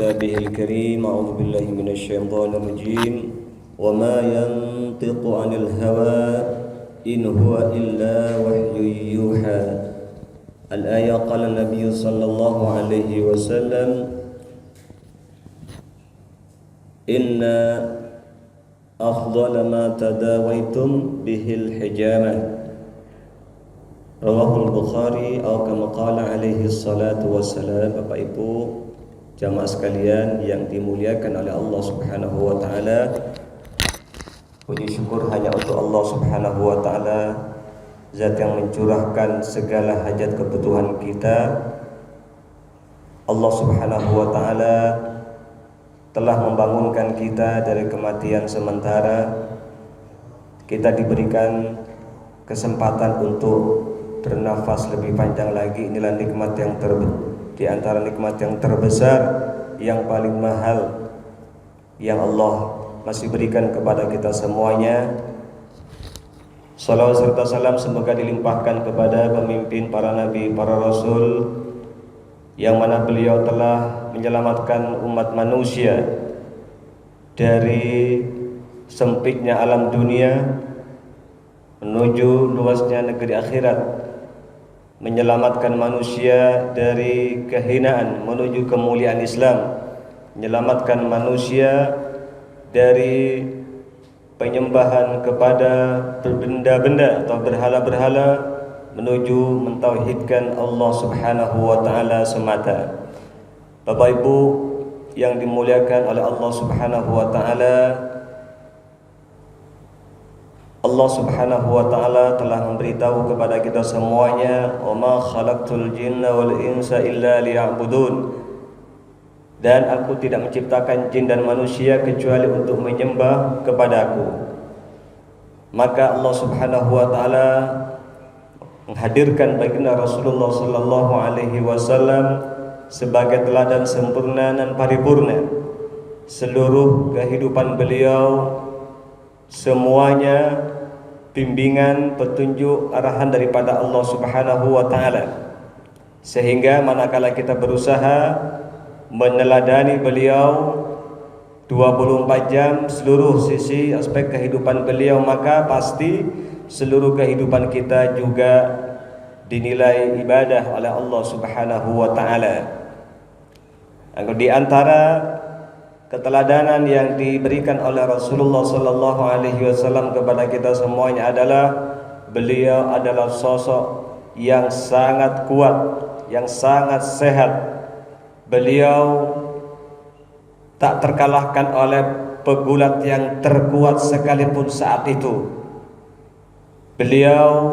كتابه الكريم. أعوذ بالله من الشيطان الرجيم. وما ينطق عن الهوى إن هو إلا وحي يوحى. الآية. قال النبي صلى الله عليه وسلم إن أفضل ما تداويتم به الحجامة. Rawahul Bukhari atau kama qala alaihi salatu wassalam. Bapak Ibu jamaah sekalian yang dimuliakan oleh Allah Subhanahu wa taala, puji syukur hanya untuk Allah Subhanahu wa taala, zat yang mencurahkan segala hajat kebutuhan kita. Allah Subhanahu wa taala telah membangunkan kita dari kematian sementara. Kita diberikan kesempatan untuk bernafas lebih panjang lagi. Inilah nikmat yang di antara nikmat yang terbesar, yang paling mahal yang Allah masih berikan kepada kita semuanya. Salawat serta salam semoga dilimpahkan kepada pemimpin para nabi, para rasul, yang mana beliau telah menyelamatkan umat manusia dari sempitnya alam dunia menuju luasnya negeri akhirat, menyelamatkan manusia dari kehinaan menuju kemuliaan Islam, menyelamatkan manusia dari penyembahan kepada benda-benda atau berhala-berhala menuju mentauhidkan Allah Subhanahu wa taala semata. Bapak Ibu yang dimuliakan oleh Allah Subhanahu wa taala, Allah Subhanahu wa taala telah memberitahu kepada kita semuanya, "Wa ma khalaqtul jinna wal insa illa liya'budun." Dan aku tidak menciptakan jin dan manusia kecuali untuk menyembah kepadaku. Maka Allah Subhanahu wa taala menghadirkan baginda Rasulullah sallallahu alaihi wasallam sebagai teladan sempurna dan paripurna. Seluruh kehidupan beliau semuanya bimbingan, petunjuk, arahan daripada Allah Subhanahu wa taala. Sehingga manakala kita berusaha meneladani beliau 24 jam seluruh sisi aspek kehidupan beliau, maka pasti seluruh kehidupan kita juga dinilai ibadah oleh Allah Subhanahu wa taala. Di antara keteladanan yang diberikan oleh Rasulullah sallallahu alaihi wasallam kepada kita semuanya adalah beliau adalah sosok yang sangat kuat, yang sangat sehat. Beliau tak terkalahkan oleh pegulat yang terkuat sekalipun saat itu. Beliau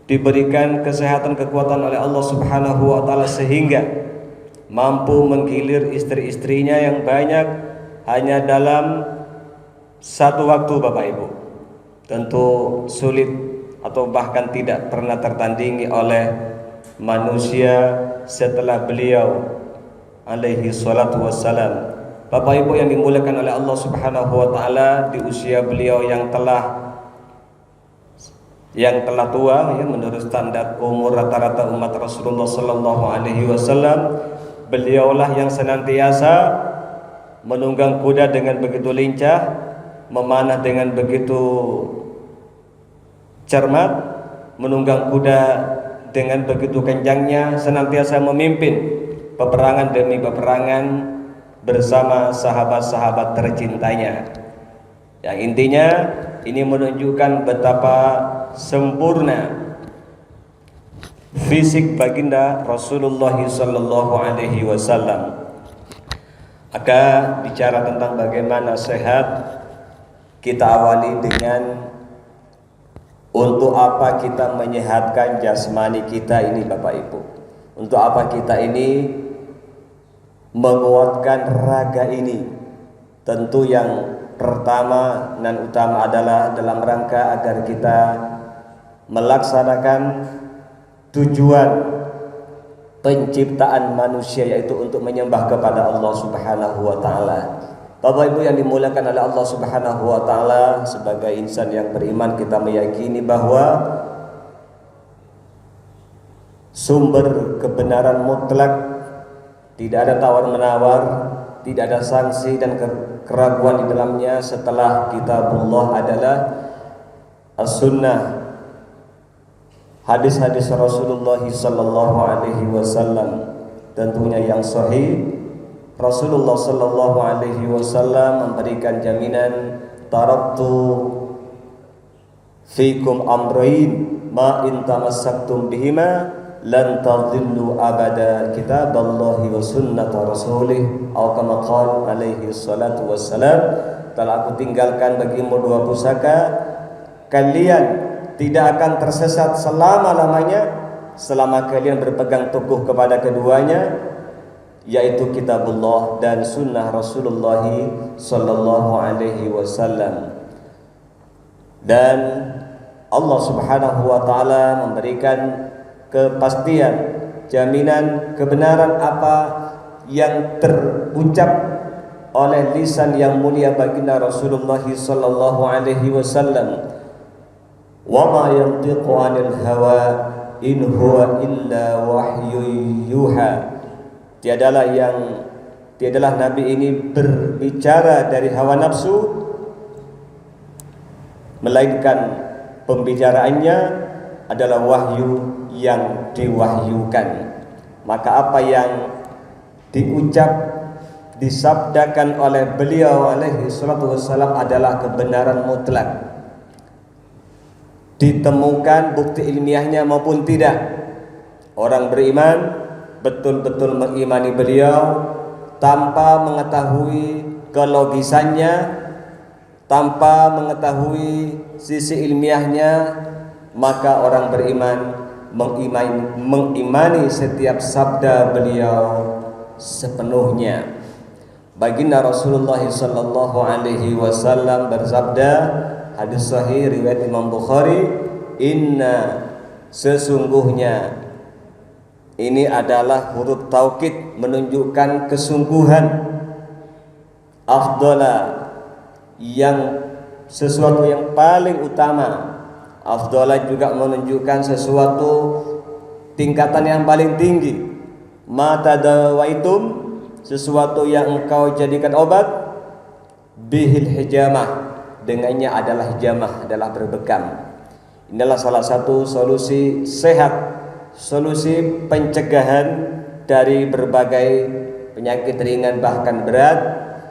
diberikan kesehatan, kekuatan oleh Allah Subhanahu wa taala sehingga mampu menggilir istri-istrinya yang banyak hanya dalam satu waktu. Bapak Ibu, tentu sulit atau bahkan tidak pernah tertandingi oleh manusia setelah beliau alaihi salatu wassalam. Bapak Ibu yang dimuliakan oleh Allah Subhanahu wa taala, di usia beliau yang telah tua, ya, menurut standar umur rata-rata umat Rasulullah sallallahu alaihi wasallam, beliaulah yang senantiasa menunggang kuda dengan begitu lincah, memanah dengan begitu cermat, menunggang kuda dengan begitu kencangnya, senantiasa memimpin peperangan demi peperangan bersama sahabat-sahabat tercintanya. Yang intinya ini menunjukkan betapa sempurna fisik baginda Rasulullah sallallahu alaihi wasallam. Maka bicara tentang bagaimana sehat, kita awali dengan untuk apa kita menyehatkan jasmani kita ini, Bapak Ibu. Untuk apa kita ini menguatkan raga ini? Tentu yang pertama dan utama adalah dalam rangka agar kita melaksanakan tujuan penciptaan manusia, yaitu untuk menyembah kepada Allah Subhanahu wa taala. Bapak Ibu yang dimuliakan oleh Allah Subhanahu wa taala, sebagai insan yang beriman kita meyakini bahwa sumber kebenaran mutlak tidak ada tawar-menawar, tidak ada sanksi dan keraguan di dalamnya setelah kitabullah adalah as-sunnah, hadis-hadis Rasulullah sallallahu alaihi wasallam tentunya yang sahih. Rasulullah sallallahu alaihi wasallam memberikan jaminan, taraktu fikum amrayn ma in tamassaktum bihima lan tadhillu abada, kitaballahi wa sunnata rasulih, atau kama qala alaihi salatu wassalam, telah aku tinggalkan bagimu dua pusaka, kalian tidak akan tersesat selama-lamanya selama kalian berpegang teguh kepada keduanya, yaitu kitabullah dan sunnah Rasulullah sallallahu alaihi wasallam. Dan Allah Subhanahu wa taala memberikan kepastian, jaminan kebenaran apa yang terucap oleh lisan yang mulia baginda Rasulullah sallallahu alaihi wasallam. Wa ma yantiqu 'anil hawa in huwa illa wahyu yuha. Tiadalah Nabi ini berbicara dari hawa nafsu, melainkan pembicaraannya adalah wahyu yang diwahyukan. Maka apa yang diucap, disabdakan oleh beliau alaihi salatu wassalam adalah kebenaran mutlak, ditemukan bukti ilmiahnya maupun tidak. Orang beriman betul-betul mengimani beliau tanpa mengetahui kelogisannya, tanpa mengetahui sisi ilmiahnya, maka orang beriman mengimani setiap sabda beliau sepenuhnya. Baginda Rasulullah sallallahu alaihi wasallam bersabda, hadis sahih riwayat Imam Bukhari, inna, sesungguhnya, ini adalah huruf taukid menunjukkan kesungguhan, afdala, yang sesuatu yang paling utama, afdala juga menunjukkan sesuatu tingkatan yang paling tinggi, ma tadawaitum, sesuatu yang engkau jadikan obat, bihil hijamah, dengannya adalah hijamah, adalah berbekam. Inilah salah satu solusi sehat, solusi pencegahan dari berbagai penyakit ringan bahkan berat,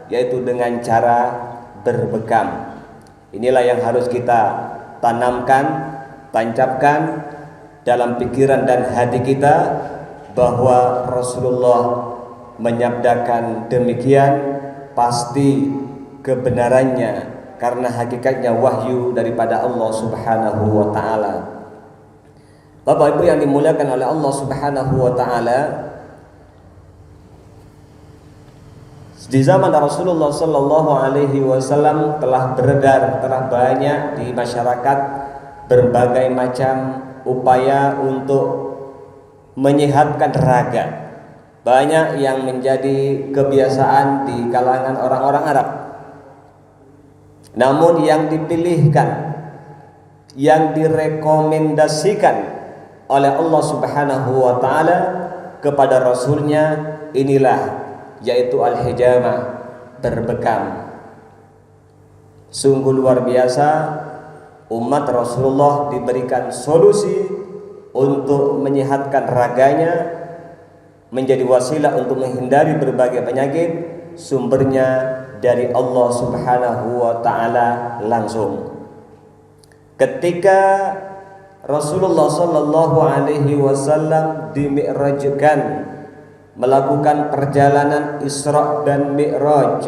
yaitu dengan cara berbekam. Inilah yang harus kita tanamkan, tancapkan dalam pikiran dan hati kita, bahwa Rasulullah menyabdakan demikian pasti kebenarannya, karena hakikatnya wahyu daripada Allah Subhanahu wa taala. Bapak Ibu yang dimuliakan oleh Allah Subhanahu wa taala, di zaman Rasulullah sallallahu alaihi wasallam telah beredar, telah banyak di masyarakat berbagai macam upaya untuk menyehatkan raga. Banyak yang menjadi kebiasaan di kalangan orang-orang Arab. Namun yang dipilihkan, yang direkomendasikan oleh Allah Subhanahu wa taala kepada Rasulnya, inilah, yaitu al-hijamah, berbekam. Sungguh luar biasa, umat Rasulullah diberikan solusi untuk menyehatkan raganya, menjadi wasilah untuk menghindari berbagai penyakit, sumbernya dari Allah Subhanahu wa taala langsung. Ketika Rasulullah sallallahu alaihi wasallam dimi'rajkan, melakukan perjalanan Isra dan Mi'raj,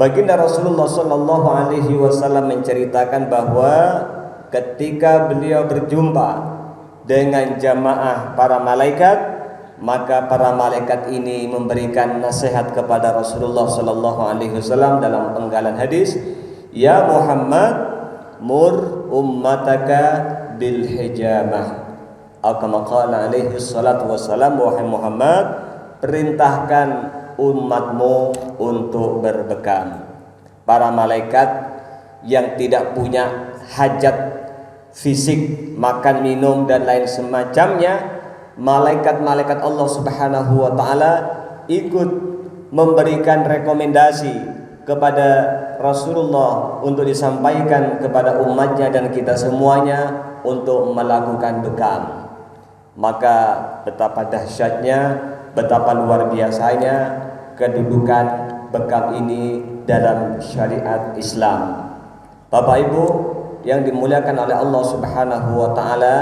baginda Rasulullah sallallahu alaihi wasallam menceritakan bahwa ketika beliau berjumpa dengan jamaah para malaikat, maka para malaikat ini memberikan nasihat kepada Rasulullah sallallahu alaihi wasallam dalam penggalan hadis, ya Muhammad, mur ummataka bil hijamah, atau kama qala alaihi salatu wassalam, wahai Muhammad, perintahkan umatmu untuk berbekam. Para malaikat yang tidak punya hajat fisik, makan, minum dan lain semacamnya, malaikat-malaikat Allah Subhanahu wa taala ikut memberikan rekomendasi kepada Rasulullah untuk disampaikan kepada umatnya dan kita semuanya untuk melakukan bekam. Maka betapa dahsyatnya, betapa luar biasanya kedudukan bekam ini dalam syariat Islam. Bapak Ibu yang dimuliakan oleh Allah Subhanahu wa taala,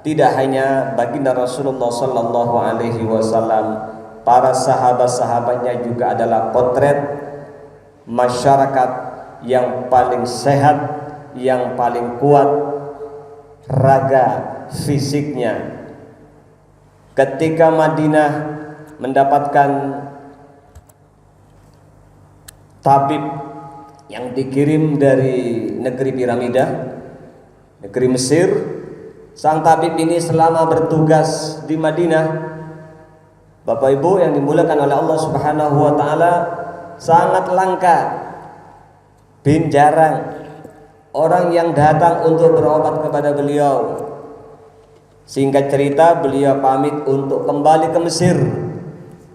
tidak hanya baginda Rasulullah sallallahu alaihi wasallam, para sahabat-sahabatnya juga adalah potret masyarakat yang paling sehat, yang paling kuat raga fisiknya. Ketika Madinah mendapatkan tabib yang dikirim dari negeri piramida, negeri Mesir, sang tabib ini selama bertugas di Madinah, Bapak Ibu yang dimuliakan oleh Allah Subhanahu wa taala, sangat langka, bin jarang orang yang datang untuk berobat kepada beliau. Singkat cerita, beliau pamit untuk kembali ke Mesir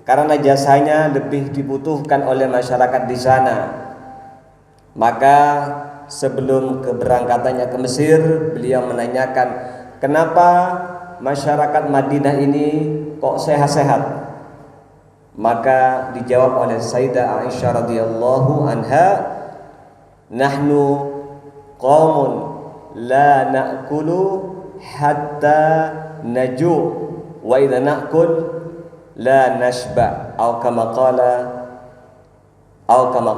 karena jasanya lebih dibutuhkan oleh masyarakat di sana. Maka sebelum keberangkatannya ke Mesir, beliau menanyakan, kenapa masyarakat Madinah ini kok sehat-sehat? Maka dijawab oleh Sayyidah Aisyah radhiyallahu anha, nahnu qaumun la na'kulu hatta naju wa idza na'kul la nashba, atau kama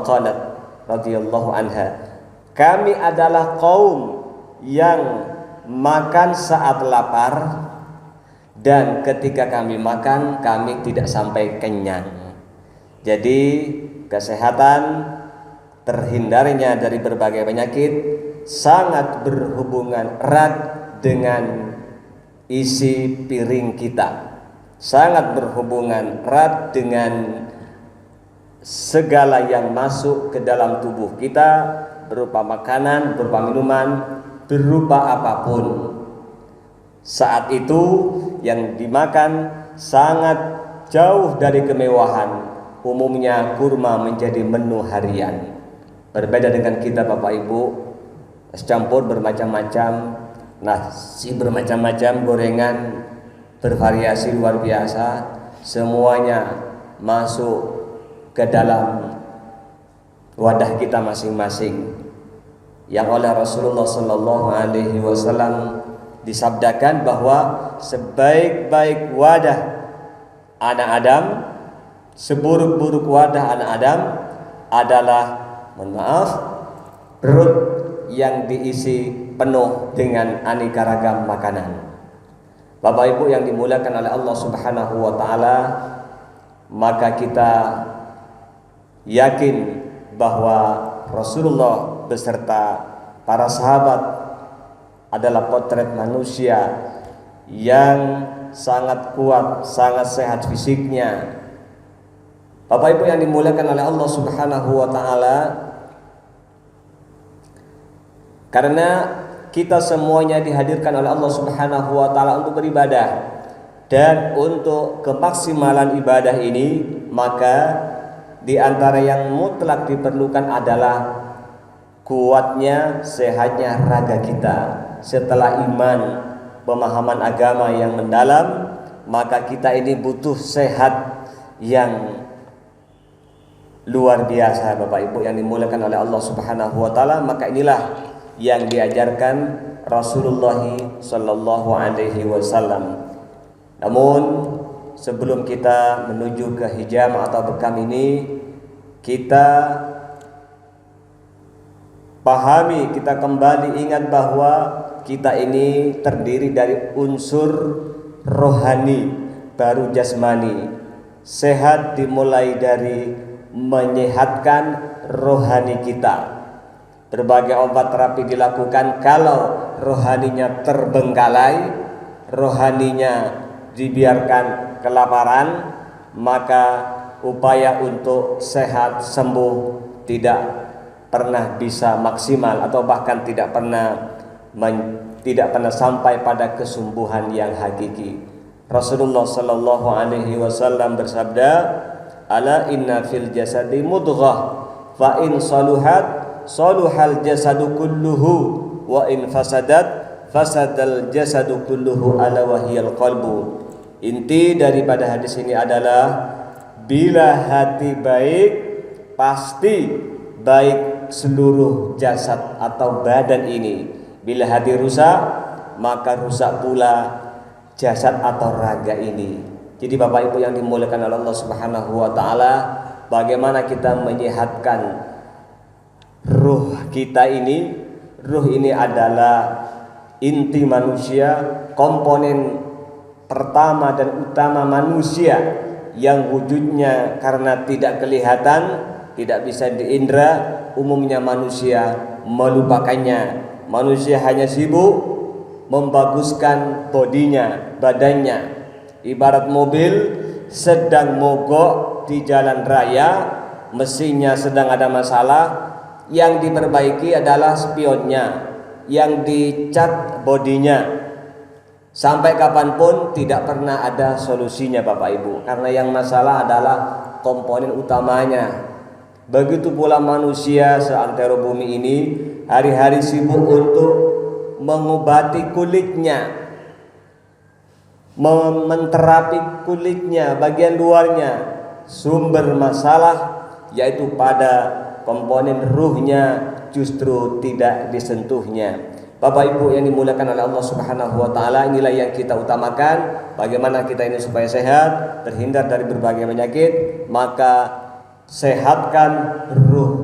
qalat radhiyallahu anha. Kami adalah kaum yang makan saat lapar, dan ketika kami makan kami tidak sampai kenyang. Jadi kesehatan, terhindarnya dari berbagai penyakit sangat berhubungan erat dengan isi piring kita, sangat berhubungan erat dengan segala yang masuk ke dalam tubuh kita, berupa makanan, berupa minuman, berupa apapun. Saat itu yang dimakan sangat jauh dari kemewahan. Umumnya kurma menjadi menu harian. Berbeda dengan kita Bapak Ibu, es campur bermacam-macam, nasi bermacam-macam, gorengan bervariasi luar biasa, semuanya masuk ke dalam wadah kita masing-masing, yang oleh Rasulullah sallallahu alaihi wasallam disabdakan bahwa sebaik-baik wadah anak Adam, seburuk-buruk wadah anak Adam adalah, mohon maaf, perut yang diisi penuh dengan aneka ragam makanan. Bapak Ibu yang dimuliakan oleh Allah Subhanahu wa taala, maka kita yakin bahwa Rasulullah beserta para sahabat adalah potret manusia yang sangat kuat, sangat sehat fisiknya. Bapak Ibu yang dimuliakan oleh Allah Subhanahu wa taala, karena kita semuanya dihadirkan oleh Allah Subhanahu wa taala untuk beribadah, dan untuk kemaksimalan ibadah ini, maka di antara yang mutlak diperlukan adalah kuatnya, sehatnya raga kita. Setelah iman, pemahaman agama yang mendalam, maka kita ini butuh sehat yang luar biasa Bapak Ibu yang dimuliakan oleh Allah Subhanahu wa taala. Maka inilah yang diajarkan Rasulullah sallallahu alaihi wasallam. Namun sebelum kita menuju ke hijam atau bekam ini, kita pahami, kita kembali ingat bahwa kita ini terdiri dari unsur rohani baru jasmani. Sehat dimulai dari menyehatkan rohani kita. Berbagai obat terapi dilakukan. Kalau rohaninya terbengkalai, rohaninya dibiarkan kelaparan, maka upaya untuk sehat sembuh tidak pernah bisa maksimal, atau bahkan tidak pernah sampai pada kesembuhan yang hakiki. Rasulullah sallallahu alaihi wasallam bersabda, "Ala inna fil jasadi mudghah, fa in saluhat saluhal jasadu kulluhu, wa in fasadat fasadal jasadu kulluhu, ala wahiyal qalbu." Inti daripada hadis ini adalah bila hati baik pasti baik seluruh jasad atau badan ini. Bila hati rusak maka rusak pula jasad atau raga ini. Jadi Bapak Ibu yang dimuliakan oleh Allah Subhanahu wa taala, bagaimana kita menyehatkan ruh kita ini? Ruh ini adalah inti manusia, komponen pertama dan utama manusia yang wujudnya karena tidak kelihatan, tidak bisa diindra. Umumnya manusia melupakannya. Manusia hanya sibuk membaguskan bodinya, badannya. Ibarat mobil sedang mogok di jalan raya, mesinnya sedang ada masalah, yang diperbaiki adalah spionnya, yang dicat bodinya. Sampai kapanpun tidak pernah ada solusinya Bapak Ibu, karena yang masalah adalah komponen utamanya. Begitu pula manusia seantero bumi ini hari-hari sibuk untuk mengobati kulitnya, menterapi kulitnya, bagian luarnya. Sumber masalah yaitu pada komponen ruhnya justru tidak disentuhnya. Bapak Ibu yang dimuliakan oleh Allah Subhanahu wa taala, inilah yang kita utamakan. Bagaimana kita ini supaya sehat, terhindar dari berbagai penyakit, maka sehatkan ruh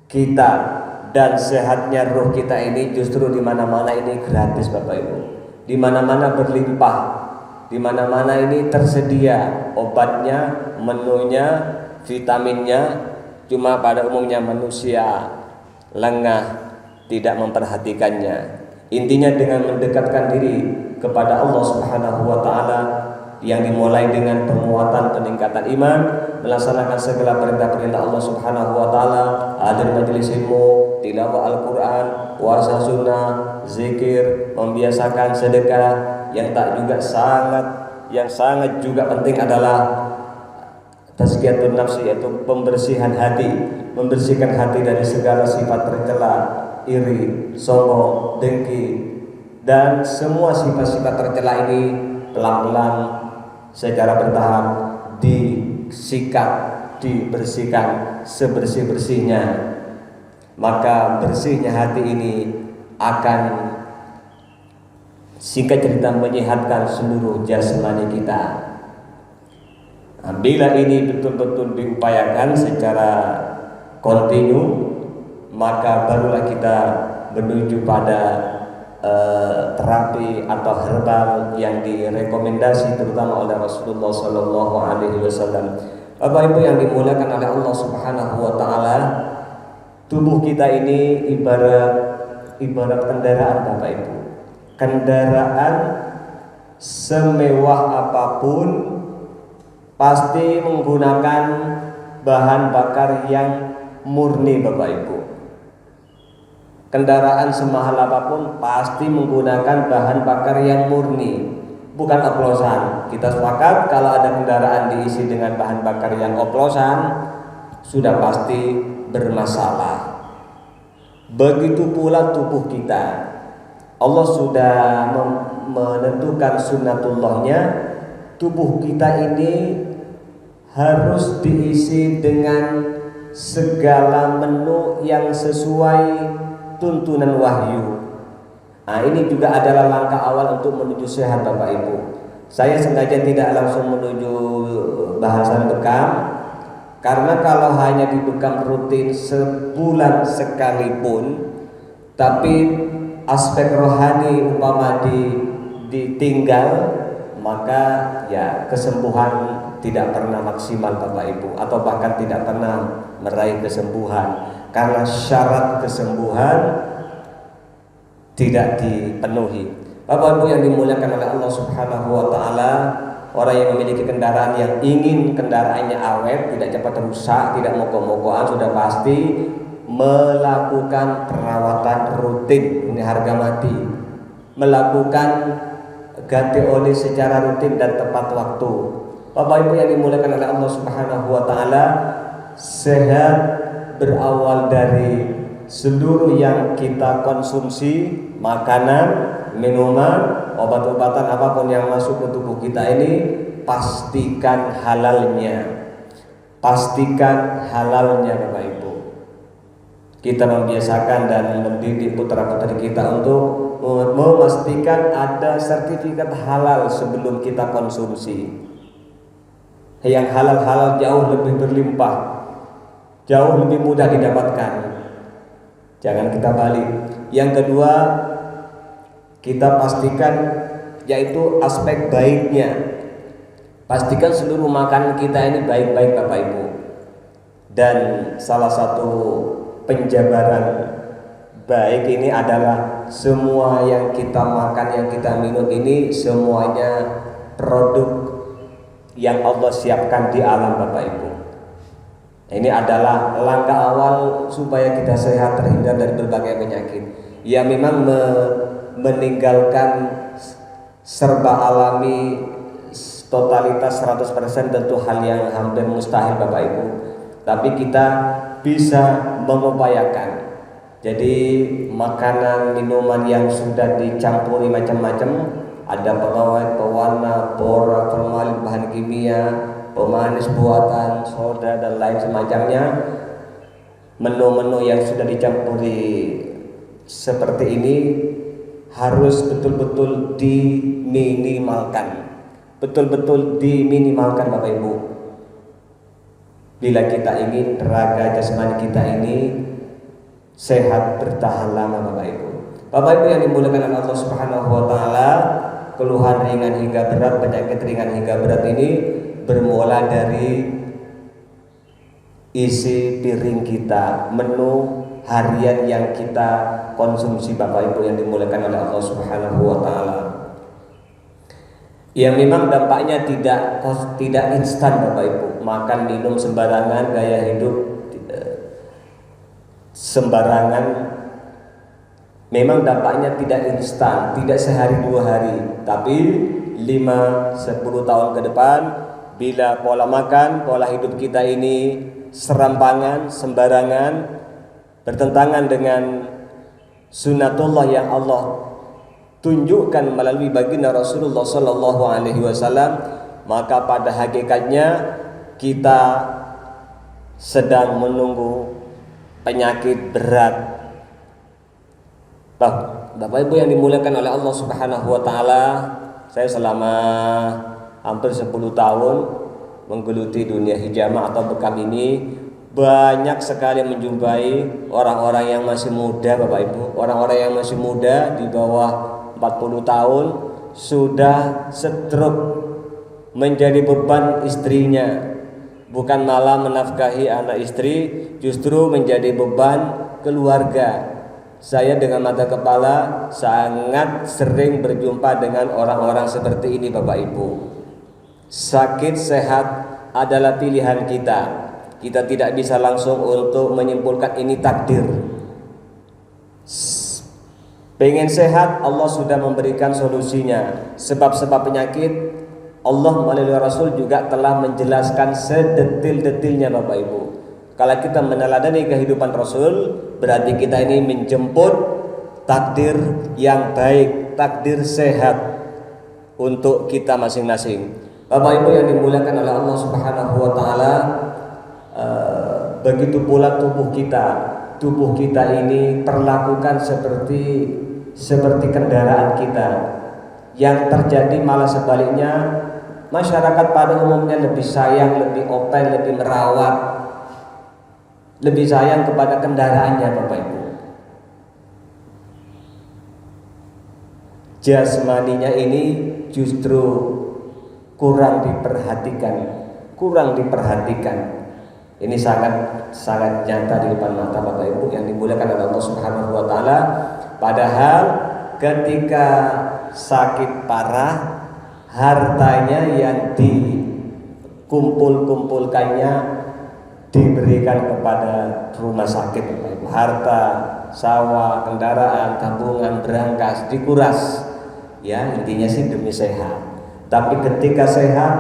kita. Dan sehatnya ruh kita ini justru di mana-mana ini gratis Bapak Ibu. Di mana-mana berlimpah. Di mana-mana ini tersedia obatnya, menunya, vitaminnya. Cuma pada umumnya manusia lengah, tidak memperhatikannya. Intinya dengan mendekatkan diri kepada Allah Subhanahu wa taala yang dimulai dengan penguatan peningkatan iman, melaksanakan segala perintah-perintah Allah Subhanahu wa taala, hadir majelis ilmu, tilawah Al-Qur'an, puasa sunnah, zikir, membiasakan sedekah. Yang sangat juga penting adalah tazkiyatun nafsi, yaitu pembersihan hati, membersihkan hati dari segala sifat tercela, iri, sombong, dengki, dan semua sifat-sifat tercela ini pelan-pelan secara bertahap disikat, dibersihkan sebersih-bersihnya. Maka bersihnya hati ini akan singkat cerita menyehatkan seluruh jasmani kita. Bila ini betul-betul diupayakan secara kontinu, maka barulah kita menuju pada terapi atau herbal yang direkomendasi terutama oleh Rasulullah Sallallahu Alaihi Wasallam. Bapak Ibu yang dimuliakan oleh Allah Subhanahu Wa Taala, tubuh kita ini ibarat kendaraan Bapak Ibu. Kendaraan semewah apapun pasti menggunakan bahan bakar yang murni Bapak Ibu. Kendaraan semahal apapun pasti menggunakan bahan bakar yang murni, bukan oplosan. Kita sepakat kalau ada kendaraan diisi dengan bahan bakar yang oplosan sudah pasti bermasalah. Begitu pula tubuh kita. Allah sudah menentukan sunnatullahnya, tubuh kita ini harus diisi dengan segala menu yang sesuai tuntunan wahyu. Nah, ini juga adalah langkah awal untuk menuju sehat Bapak Ibu. Saya sengaja tidak langsung menuju bahasan bekam, karena kalau hanya dibekam rutin sebulan sekalipun, tapi aspek rohani umpama ditinggal, maka ya kesembuhan tidak pernah maksimal Bapak Ibu, atau bahkan tidak pernah meraih kesembuhan, karena syarat kesembuhan tidak dipenuhi. Bapak Ibu yang dimuliakan oleh Allah Subhanahu wa taala, orang yang memiliki kendaraan yang ingin kendaraannya awet, tidak cepat rusak, tidak mogok-mogokan, sudah pasti melakukan perawatan rutin, ini harga mati, melakukan ganti oli secara rutin dan tepat waktu. Bapak Ibu yang dimuliakan oleh Allah Subhanahu wa taala, sehat berawal dari seluruh yang kita konsumsi, makanan, minuman, obat-obatan apapun yang masuk ke tubuh kita ini, pastikan halalnya. Pastikan halalnya Bapak Ibu. Kita membiasakan dan mendidik putra-putri kita untuk memastikan ada sertifikat halal sebelum kita konsumsi. Yang halal-halal jauh lebih berlimpah, jauh lebih mudah didapatkan. Jangan kita balik. Yang kedua, kita pastikan yaitu aspek baiknya. Pastikan seluruh makanan kita ini baik-baik Bapak Ibu. Dan salah satu penjabaran baik ini adalah semua yang kita makan, yang kita minum ini semuanya produk yang Allah siapkan di alam Bapak Ibu. Ini adalah langkah awal supaya kita sehat, terhindar dari berbagai penyakit. Ya memang meninggalkan serba alami totalitas 100% tentu hal yang hampir mustahil Bapak Ibu. Tapi kita bisa mengupayakan. Jadi makanan, minuman yang sudah dicampuri macam-macam, ada pengawet, pewarna, borak, formalin, bahan kimia, pemanis buatan, soda dan lain semacamnya. Menu-menu yang sudah dicampuri seperti ini harus betul-betul diminimalkan. Betul-betul diminimalkan Bapak Ibu. Bila kita ingin raga jasmani kita ini sehat bertahan lama Bapak Ibu. Bapak Ibu yang dimuliakan oleh Allah Subhanahu wa taala, keluhan ringan hingga berat, penyakit ringan hingga berat ini bermula dari isi piring kita, menu harian yang kita konsumsi Bapak Ibu yang dimuliakan oleh Allah Subhanahu wa taala. Yang memang dampaknya tidak instan Bapak Ibu. Makan minum sembarangan, gaya hidup sembarangan, memang dampaknya tidak instan, tidak sehari dua hari, tapi 5-10 tahun ke depan, bila pola makan, pola hidup kita ini serampangan, sembarangan, bertentangan dengan sunnatullah yang Allah tunjukkan melalui baginda Rasulullah Sallallahu Alaihi Wasallam, maka pada hakikatnya kita sedang menunggu penyakit berat. Bapak Ibu yang dimuliakan oleh Allah Subhanahu wa taala, saya selama hampir 10 tahun menggeluti dunia hijamah atau bekam ini, banyak sekali menjumpai orang-orang yang masih muda Bapak Ibu, orang-orang yang masih muda di bawah 40 tahun sudah stroke, menjadi beban istrinya, bukan malah menafkahi anak istri, justru menjadi beban keluarga. Saya dengan mata kepala sangat sering berjumpa dengan orang-orang seperti ini Bapak Ibu. Sakit sehat adalah pilihan kita. Kita tidak bisa langsung untuk menyimpulkan ini takdir. Pengen sehat, Allah sudah memberikan solusinya. Sebab-sebab penyakit Allah melalui Rasul juga telah menjelaskan sedetil-detilnya Bapak Ibu. Kalau kita meneladani kehidupan Rasul, berarti kita ini menjemput takdir yang baik, takdir sehat untuk kita masing-masing. Bapak Ibu yang dimuliakan oleh Allah Subhanahu wa taala, begitu pula tubuh kita ini perlakukan seperti kendaraan kita. Yang terjadi malah sebaliknya, masyarakat pada umumnya lebih sayang, lebih open, lebih merawat, lebih sayang kepada kendaraannya Bapak Ibu. Jasmaninya ini justru kurang diperhatikan. Ini sangat nyata di depan mata Bapak Ibu yang dimuliakan oleh Allah Subhanahu wa taala. Padahal ketika sakit parah, hartanya yang dikumpulkannya diberikan kepada rumah sakit Bapak Ibu. Harta, sawah, kendaraan, tabungan, berangkas dikuras. Ya, intinya sih demi sehat. Tapi ketika sehat,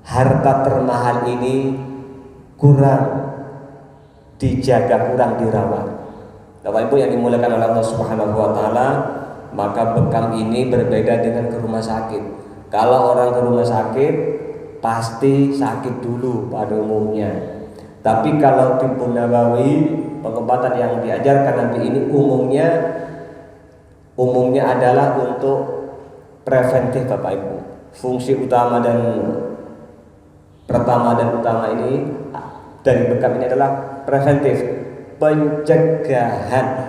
harta termahal ini kurang dijaga, kurang dirawat. Bapak Ibu yang dimuliakan oleh Allah Subhanahu wa taala, maka bekam ini berbeda dengan ke rumah sakit. Kalau orang ke rumah sakit pasti sakit dulu pada umumnya. Tapi kalau tibbun nabawi, pengobatan yang diajarkan nanti ini umumnya adalah untuk preventif Bapak Ibu. Fungsi utama dan pertama dan utama ini dari bekam ini adalah preventif, pencegahan.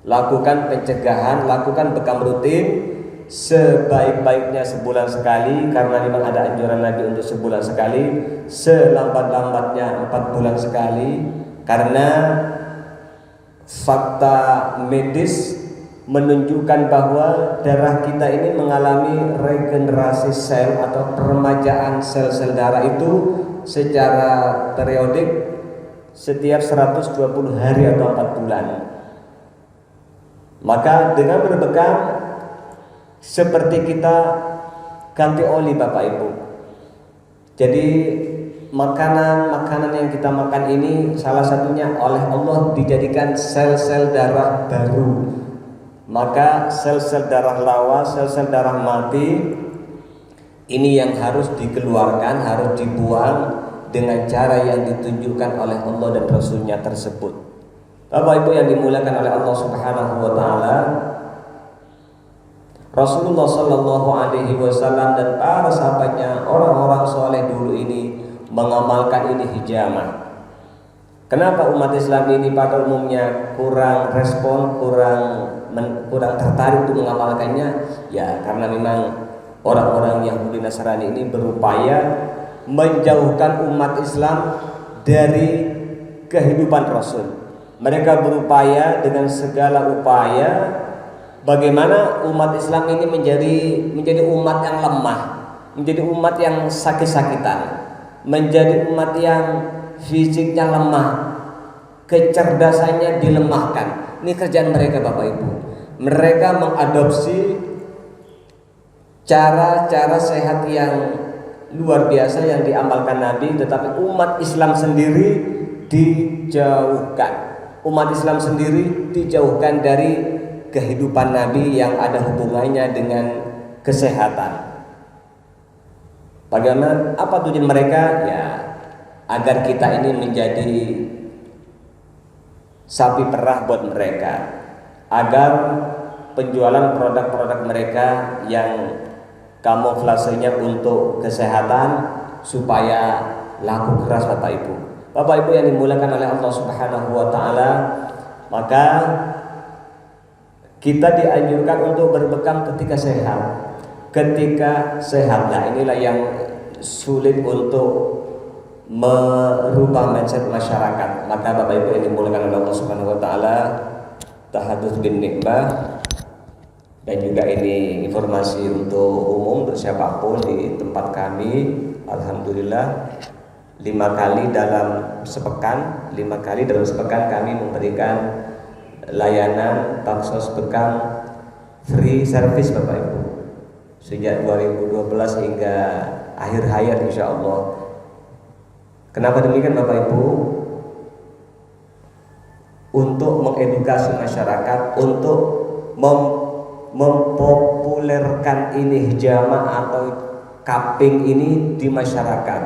Lakukan pencegahan, lakukan bekam rutin sebaik-baiknya sebulan sekali, karena memang ada anjuran Nabi untuk sebulan sekali, selambat-lambatnya 4 bulan sekali, karena fakta medis menunjukkan bahwa darah kita ini mengalami regenerasi sel atau peremajaan sel-sel darah itu secara periodik setiap 120 hari atau 4 bulan. Maka dengan berbekam seperti kita ganti oli Bapak Ibu. Jadi makanan yang kita makan ini salah satunya oleh Allah dijadikan sel-sel darah baru. Maka sel-sel darah lawas, sel-sel darah mati ini yang harus dikeluarkan, harus dibuang dengan cara yang ditunjukkan oleh Allah dan Rasulnya tersebut. Bapak Ibu yang dimuliakan oleh Allah Subhanahu wa taala, Rasulullah Shallallahu Alaihi Wasallam dan para sahabatnya, orang-orang soleh dulu ini mengamalkan ini hijamah. Kenapa umat Islam ini pada umumnya kurang respon, kurang tertarik untuk mengamalkannya? Ya karena memang orang-orang Yahudi Nasrani ini berupaya menjauhkan umat Islam dari kehidupan Rasul. Mereka berupaya dengan segala upaya bagaimana umat Islam ini menjadi umat yang lemah, menjadi umat yang sakit-sakitan, menjadi umat yang fisiknya lemah, kecerdasannya dilemahkan. Ini kerjaan mereka Bapak Ibu. Mereka mengadopsi cara-cara sehat yang luar biasa yang diamalkan Nabi, tetapi umat Islam sendiri dijauhkan. Umat Islam sendiri dijauhkan dari kehidupan Nabi yang ada hubungannya dengan kesehatan. Bagaimana? Apa tujuan mereka? Ya, agar kita ini menjadi sapi perah buat mereka, agar penjualan produk-produk mereka yang kamuflasenya untuk kesehatan supaya laku keras Bapak Ibu. Bapak Ibu yang dimuliakan oleh Allah Subhanahu wa taala, maka kita dianjurkan untuk berbekam ketika sehat. Ketika sehat, nah inilah yang sulit untuk merubah mindset masyarakat. Maka Bapak Ibu yang dimuliakan oleh Allah Subhanahu wa taala, tahadzuts bin nikmah, dan juga ini informasi untuk umum, untuk siapapun di tempat kami. Alhamdulillah 5 kali dalam sepekan kami memberikan layanan baksos bekam free service Bapak Ibu sejak 2012 hingga akhir hayat insya Allah. Kenapa demikian Bapak Ibu? Untuk mengedukasi masyarakat, untuk mempopulerkan ini hijamah atau cupping ini di masyarakat.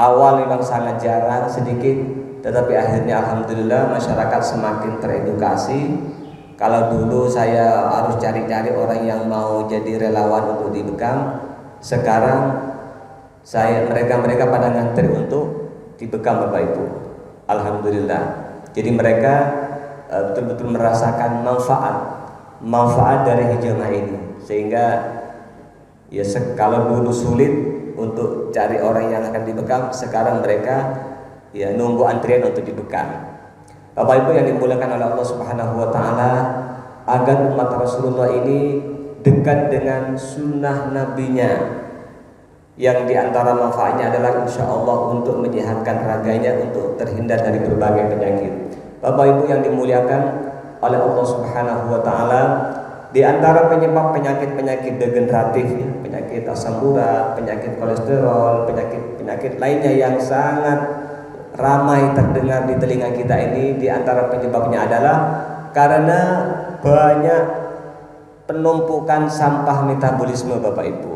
Awal memang sangat jarang, sedikit, tetapi akhirnya alhamdulillah masyarakat semakin teredukasi. Kalau dulu saya harus cari-cari orang yang mau jadi relawan untuk dibekam, sekarang mereka pada ngantri untuk dibekam Bapak Ibu. Alhamdulillah. Jadi mereka betul-betul merasakan manfaat dari hijamah ini, sehingga ya kalau dulu sulit untuk cari orang yang akan dibekam, sekarang mereka ya nunggu antrian untuk dibekam. Bapak Ibu yang dimuliakan oleh Allah Subhanahu wa taala, agar umat Rasulullah ini dekat dengan sunnah nabinya, yang diantara manfaatnya adalah insya Allah untuk menyehatkan raganya, untuk terhindar dari berbagai penyakit. Bapak Ibu yang dimuliakan, oleh Allah Subhanahu wa taala. Di antara penyebab penyakit-penyakit degeneratif, ya, penyakit asam urat, penyakit kolesterol, penyakit lainnya yang sangat ramai terdengar di telinga kita ini, di antara penyebabnya adalah karena banyak penumpukan sampah metabolisme, Bapak Ibu.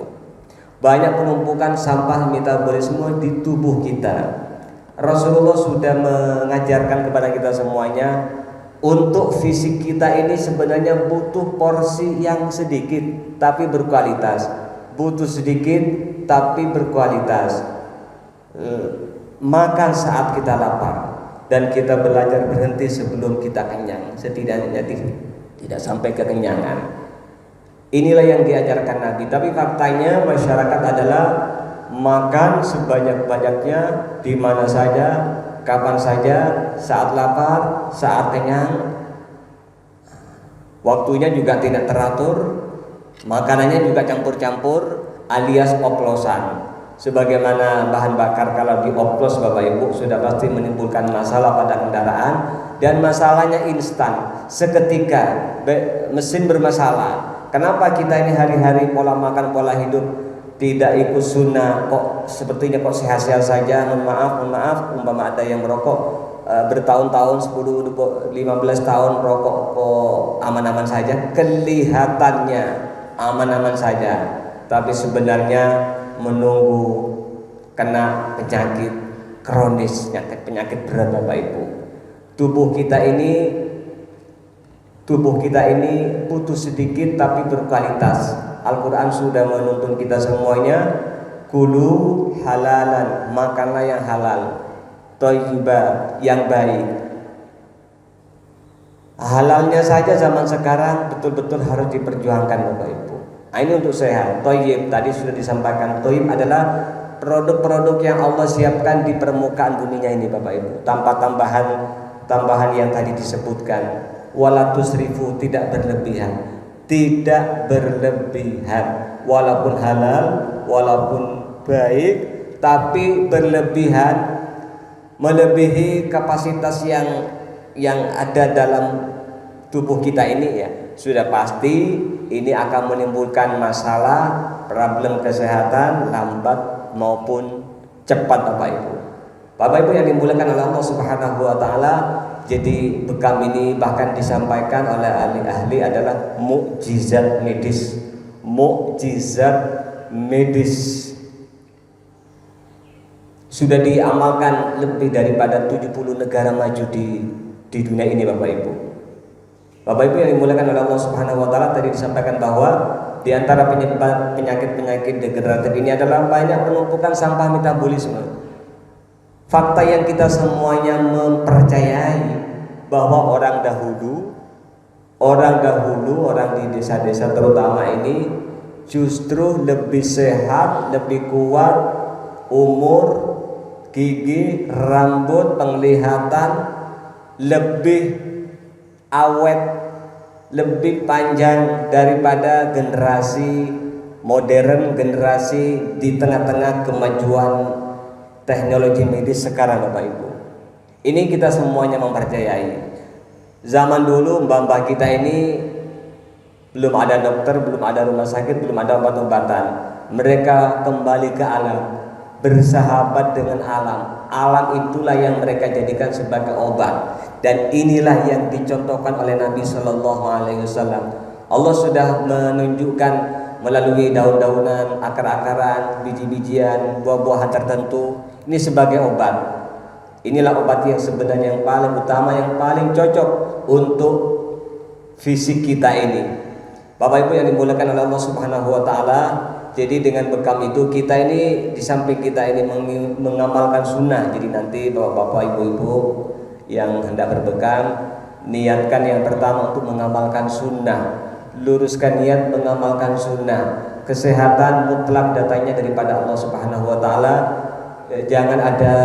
Banyak penumpukan sampah metabolisme di tubuh kita. Rasulullah sudah mengajarkan kepada kita semuanya, untuk fisik kita ini sebenarnya butuh porsi yang sedikit tapi berkualitas. Butuh sedikit tapi berkualitas. Makan saat kita lapar dan kita belajar berhenti sebelum kita kenyang. Setidaknya tidak sampai kekenyangan. Inilah yang diajarkan Nabi. Tapi faktanya masyarakat adalah makan sebanyak-banyaknya, di mana saja, kapan saja, saat lapar, saat kenyang. Waktunya juga tidak teratur, makanannya juga campur-campur alias oplosan. Sebagaimana bahan bakar kalau dioplos, Bapak Ibu, sudah pasti menimbulkan masalah pada kendaraan, dan masalahnya instan, seketika mesin bermasalah. Kenapa kita ini hari-hari pola makan, pola hidup tidak ikut sunnah, kok sepertinya kok sehat-sehat saja? Mohon maaf, umpama ada yang merokok bertahun-tahun, 10-15 tahun merokok, kok aman-aman saja. Kelihatannya aman-aman saja, tapi sebenarnya menunggu kena penyakit kronis, penyakit berat, Bapak Ibu. Tubuh kita ini butuh sedikit tapi berkualitas. Al-Quran sudah menuntun kita semuanya, kulu halalan, makanlah yang halal, thayyibah, yang baik. Halalnya saja zaman sekarang betul-betul harus diperjuangkan, Bapak Ibu. Nah, ini untuk sehat. Thayyib tadi sudah disampaikan. Thayyib adalah produk-produk yang Allah siapkan di permukaan buminya ini, Bapak Ibu, tanpa tambahan yang tadi disebutkan. Wala tusrifu, tidak berlebihan. Tidak berlebihan, walaupun halal, walaupun baik, tapi berlebihan, melebihi kapasitas yang ada dalam tubuh kita ini, ya sudah pasti ini akan menimbulkan masalah, problem kesehatan lambat maupun cepat, Bapak Ibu. Bapak Ibu yang dimuliakan oleh Allah Subhanahu wa taala, jadi bekam ini bahkan disampaikan oleh ahli-ahli adalah mukjizat medis. Mukjizat medis. Sudah diamalkan lebih daripada 70 negara maju di dunia ini, Bapak Ibu. Bapak Ibu yang dimuliakan oleh Allah Subhanahu wa taala, tadi disampaikan bahwa di antara penyakit-penyakit degeneratif ini adalah banyak penumpukan sampah metabolisme. Fakta yang kita semuanya mempercayai bahwa orang dahulu, orang di desa-desa terutama ini justru lebih sehat, lebih kuat, umur, gigi, rambut, penglihatan lebih awet, lebih panjang daripada generasi modern, generasi di tengah-tengah kemajuan teknologi medis sekarang, Bapak Ibu. Ini kita semuanya mempercayai. Zaman dulu mbah-mbah kita ini belum ada dokter, belum ada rumah sakit, belum ada obat-obatan. Mereka kembali ke alam, bersahabat dengan alam. Alam itulah yang mereka jadikan sebagai obat. Dan inilah yang dicontohkan oleh Nabi Shallallahu Alaihi Wasallam. Allah sudah menunjukkan melalui daun-daunan, akar-akaran, biji-bijian, buah-buahan tertentu, ini sebagai obat. Inilah obat yang sebenarnya yang paling utama, yang paling cocok untuk fisik kita ini. Bapak Ibu yang dimuliakan oleh Allah Subhanahu wa taala, jadi dengan bekam itu kita ini, di samping kita ini mengamalkan sunnah. Jadi nanti Bapak Ibu-ibu yang hendak berbekam, niatkan yang pertama untuk mengamalkan sunnah. Luruskan niat mengamalkan sunnah. Kesehatan mutlak datangnya daripada Allah Subhanahu wa taala. Jangan ada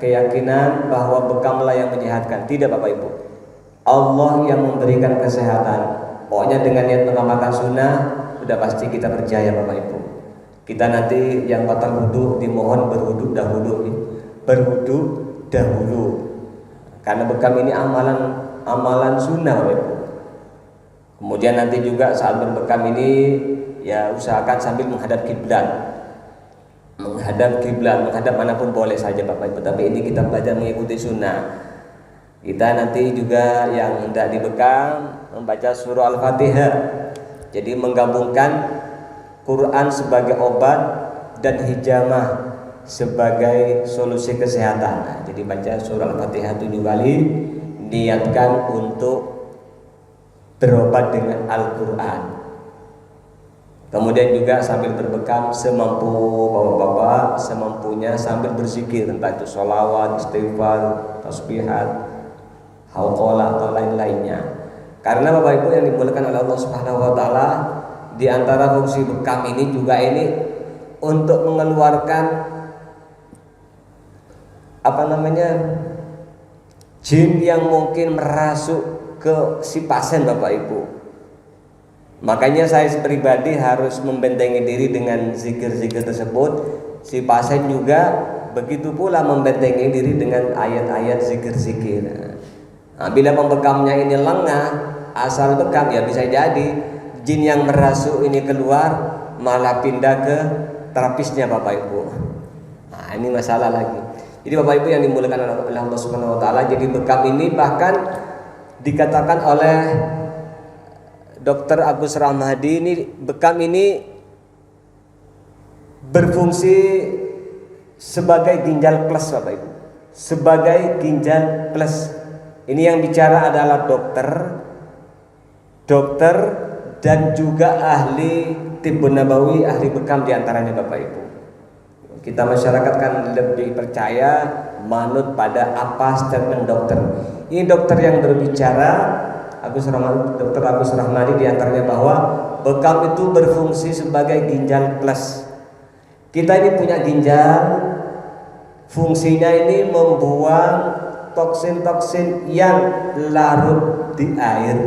keyakinan bahwa bekamlah yang menyehatkan. Tidak, Bapak Ibu. Allah yang memberikan kesehatan. Pokoknya dengan niat mengamalkan sunnah sudah pasti kita berjaya, Bapak Ibu. Kita nanti yang batal wudu dimohon berwudu dahulu. Berwudu dahulu. Karena bekam ini amalan amalan sunnah Bapak Ibu. Kemudian nanti juga saat berbekam ini ya usahakan sambil menghadap kiblat. Menghadap manapun boleh saja Bapak Ibu, tapi ini kita belajar mengikuti sunnah. Kita nanti juga yang hendak dibekam membaca surah Al-Fatihah. Jadi menggabungkan Quran sebagai obat dan hijamah sebagai solusi kesehatan. Nah, jadi baca surah Al-Fatihah 7 kali, niatkan untuk berobat dengan Al-Quran. Kemudian juga sambil berbekam semampu bapak-bapak, semampunya sambil berzikir, entah itu sholawat, istighfar, tasbihat, hauqalah atau lain-lainnya. Karena Bapak Ibu yang dimuliakan oleh Allah Subhanahu wa taala, di antara fungsi bekam ini juga ini untuk mengeluarkan jin yang mungkin merasuk ke si pasien Bapak Ibu. Makanya saya pribadi harus membentengi diri dengan zikir-zikir tersebut. Si pasien juga begitu pula membentengi diri dengan ayat-ayat zikir-zikir. Nah, bila pembekamnya ini lengah, asal bekam ya bisa jadi jin yang merasuk ini keluar malah pindah ke terapisnya Bapak Ibu. Nah, ini masalah lagi. Jadi Bapak Ibu yang dimuliakan oleh Allah Subhanahu wa taala, jadi bekam ini bahkan dikatakan oleh Dr. Agus Rahmadi, ini bekam ini berfungsi sebagai ginjal plus Bapak Ibu. Sebagai ginjal plus. Ini yang bicara adalah dokter dan juga ahli tibbun nabawi, ahli bekam diantaranya Bapak Ibu. Kita masyarakat kan lebih percaya manut pada apa statement dokter. Ini dokter yang berbicara, Dr. Agus Rahmadi diantaranya bahwa bekam itu berfungsi sebagai ginjal plus. Kita ini punya ginjal, fungsinya ini membuang toksin-toksin yang larut di air.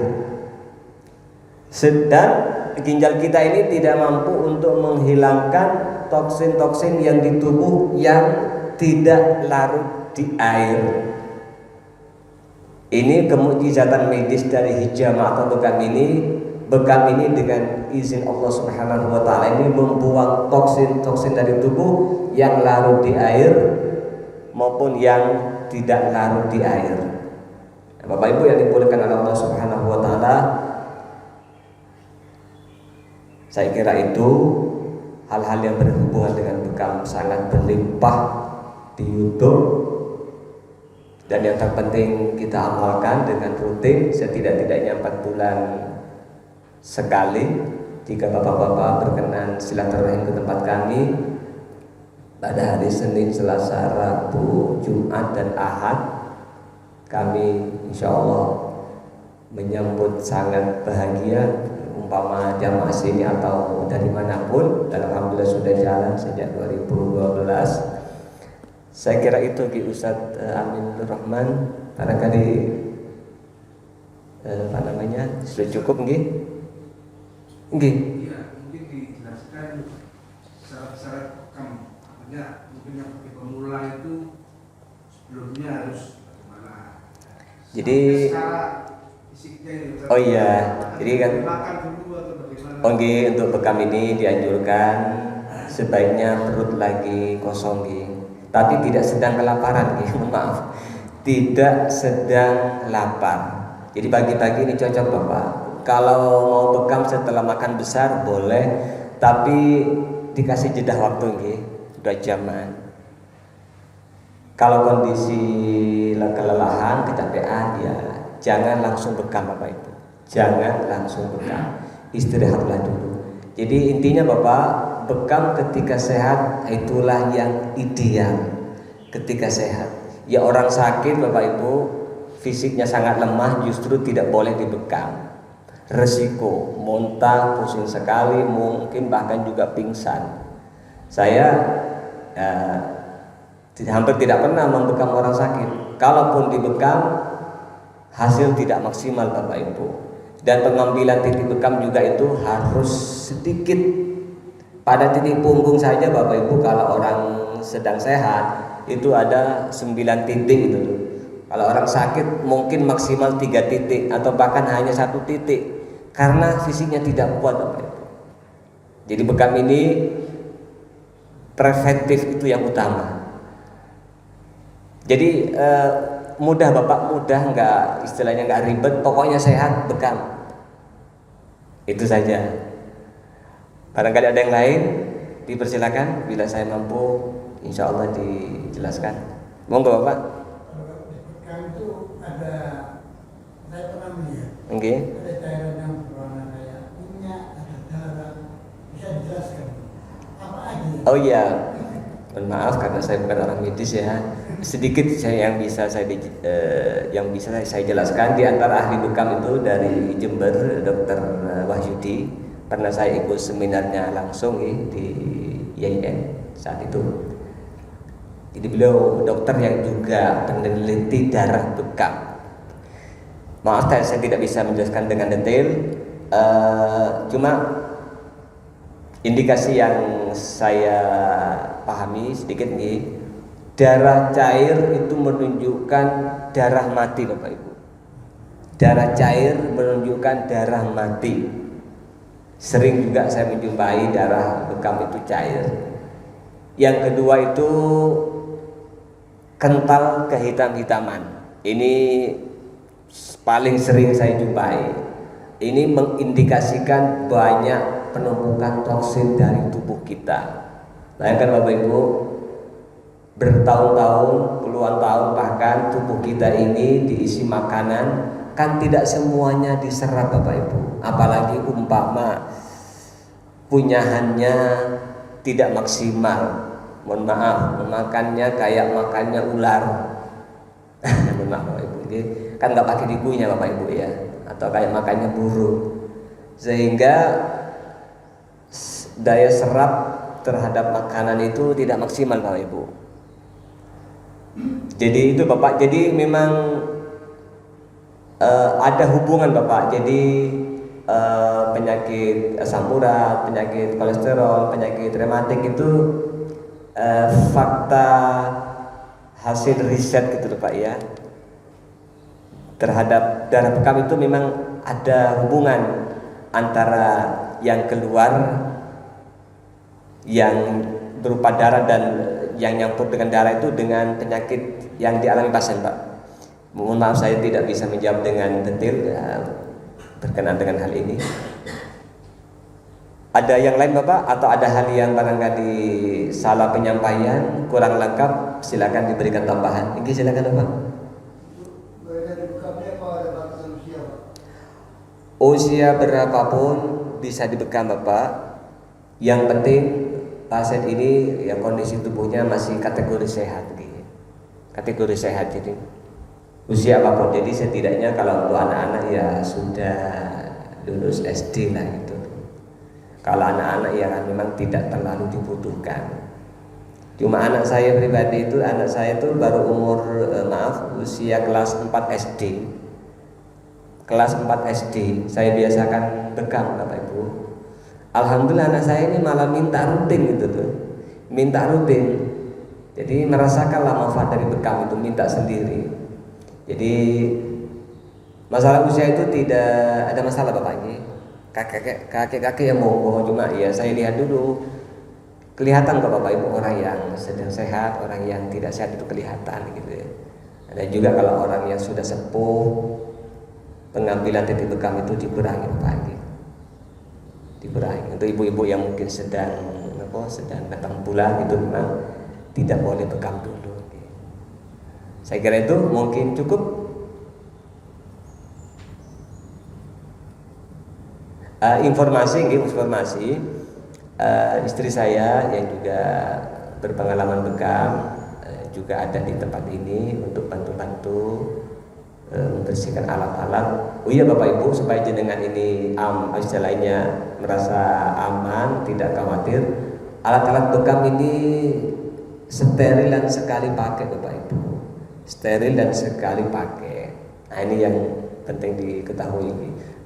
Sedang ginjal kita ini tidak mampu untuk menghilangkan toksin-toksin yang di tubuh yang tidak larut di air. Ini kemukjizatan medis dari hijamah atau bekam ini. Bekam ini dengan izin Allah Subhanahu wa taala ini membuang toksin-toksin dari tubuh yang larut di air maupun yang tidak larut di air. Bapak Ibu yang dimuliakan oleh Allah Subhanahu wa taala, saya kira itu hal-hal yang berhubungan dengan bekam sangat berlimpah di YouTube, dan yang terpenting kita amalkan dengan rutin setidak-tidaknya 4 bulan sekali. Jika bapak-bapak berkenan silaturahim ke tempat kami pada hari Senin, Selasa, Rabu, Jumat, dan Ahad. Kami insya Allah menyambut sangat bahagia, umpama jamaah sini atau dari manapun, dan alhamdulillah sudah jalan sejak 2012. Saya kira itu Ki Ustadz Aminur Rahman, barangkali sudah cukup nggih? Nggih. Iya, mungkin dijelaskan syarat-syarat bekam. Artinya mungkin yang bagi pemula itu sebelumnya harus bagaimana? Jadi secara fisiknya ini. Oh iya, jadi kan makan dulu atau bagaimana? Oh nggih, untuk bekam ini dianjurkan sebaiknya perut lagi kosong nggih. Tapi tidak sedang kelaparan nggih, maaf. Tidak sedang lapar. Jadi pagi-pagi ini cocok Bapak. Kalau mau bekam setelah makan besar boleh, tapi dikasih jeda waktu nggih, 2 jaman. Kalau kondisi kelelahan, kecapean, ya jangan langsung bekam Bapak Ibu. Jangan langsung bekam. Istirahatlah dulu. Jadi intinya Bapak, bekam ketika sehat itulah yang ideal. Ketika sehat. Ya orang sakit Bapak Ibu, fisiknya sangat lemah justru tidak boleh dibekam. Resiko muntah, pusing sekali, mungkin bahkan juga pingsan. Saya hampir tidak pernah membekam orang sakit. Kalaupun dibekam, hasil tidak maksimal Bapak Ibu. Dan pengambilan titik bekam juga itu harus sedikit. Pada titik punggung saja Bapak Ibu, kalau orang sedang sehat itu ada 9 titik itu. Kalau orang sakit mungkin maksimal 3 titik atau bahkan hanya 1 titik karena fisiknya tidak kuat Bapak Ibu. Jadi bekam ini preventif itu yang utama. Jadi mudah Bapak, mudah, nggak istilahnya nggak ribet, pokoknya sehat bekam. Itu saja. Barangkali ada yang lain, dipersilakan. Bila saya mampu, insya Allah dijelaskan. Monggo Bapak. Bekam itu ada, saya pernah melihat. Oke. Ada cairan yang berwarna kayak minyak, ada darah. Bisa dijelaskan apa aja? Oh iya. Mohon maaf karena saya bukan orang medis ya. Sedikit yang bisa saya jelaskan di antara ahli bekam itu dari Jember, Dr. Wahyudi. Pernah saya ikut seminarnya langsung di IAIN saat itu. Jadi beliau dokter yang juga peneliti darah bekam. Maaf saya tidak bisa menjelaskan dengan detail. Cuma indikasi yang saya pahami sedikit nih, darah cair itu menunjukkan darah mati Bapak Ibu. Darah cair menunjukkan darah mati. Sering juga saya menjumpai darah bekam itu cair. Yang kedua itu kental kehitam-hitaman. Ini paling sering saya jumpai. Ini mengindikasikan banyak penumpukan toksin dari tubuh kita. Bayangkan Bapak Ibu, bertahun-tahun, puluhan tahun bahkan tubuh kita ini diisi makanan, kan tidak semuanya diserap Bapak Ibu. Apalagi umpama punyahannya tidak maksimal. Mohon maaf, memakannya kayak makannya ular. Mohon maaf Bapak Ibu, ini kan nggak pakai dikunyah Bapak Ibu ya, atau kayak makannya burung, sehingga daya serap terhadap makanan itu tidak maksimal Bapak Ibu. Jadi itu Bapak, jadi memang ada hubungan Bapak. Jadi penyakit asam urat, penyakit kolesterol, penyakit rematik itu fakta hasil riset gitu Pak ya. Terhadap darah bekam itu memang ada hubungan antara yang keluar yang berupa darah dan yang nyampur dengan darah itu dengan penyakit yang dialami pasien Pak. Mohon maaf saya tidak bisa menjawab dengan detail berkenaan dengan hal ini. Ada yang lain Bapak atau ada hal yang barangkali salah penyampaian, kurang lengkap, silakan diberikan tambahan. Ini silakan Bapak. Usia berapapun bisa dibekam Bapak. Yang penting pasien ini yang kondisi tubuhnya masih kategori sehat, kategori sehat. Jadi usia apapun, jadi setidaknya kalau untuk anak-anak ya sudah lulus SD lah gitu. Kalau anak-anak ya memang tidak terlalu dibutuhkan. Cuma anak saya pribadi itu, anak saya itu baru umur usia kelas 4 SD. Kelas 4 SD saya biasakan bekam Bapak Ibu. Alhamdulillah anak saya ini malah minta rutin gitu tuh. Minta rutin. Jadi merasakanlah manfaat dari bekam itu, minta sendiri. Jadi masalah usia itu tidak ada masalah Bapak ini. Kakek-kakek yang monggo, cuma ya saya lihat dulu kelihatan kok Bapak Ibu orang yang sedang sehat, orang yang tidak sehat itu kelihatan gitu ya. Ada juga kalau orang yang sudah sepuh, pengambilan titik bekam itu dikurangi Bapak ini. Dikurangi. Untuk ibu-ibu yang mungkin sedang datang bulan itu memang tidak boleh bekam dulu. Saya kira itu mungkin cukup. Informasi istri saya yang juga berpengalaman bekam juga ada di tempat ini untuk bantu-bantu membersihkan alat-alat. Oh iya Bapak Ibu, supaya jenengan ini istilahnya merasa aman, tidak khawatir, alat-alat bekam ini steril dan sekali pakai Bapak Ibu, steril dan sekali pakai. Nah ini yang penting diketahui,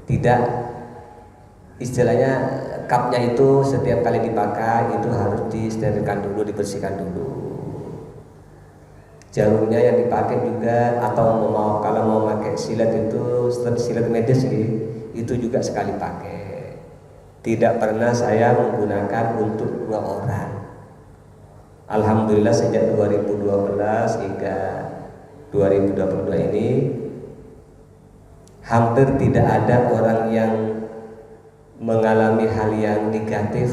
tidak istilahnya cupnya itu setiap kali dipakai itu harus disterilkan dulu, dibersihkan dulu. Jarumnya yang dipakai juga, atau kalau mau pakai silet itu silet medis itu juga sekali pakai. Tidak pernah saya menggunakan untuk 2 orang. Alhamdulillah sejak 2012 hingga 2022 ini hampir tidak ada orang yang mengalami hal yang negatif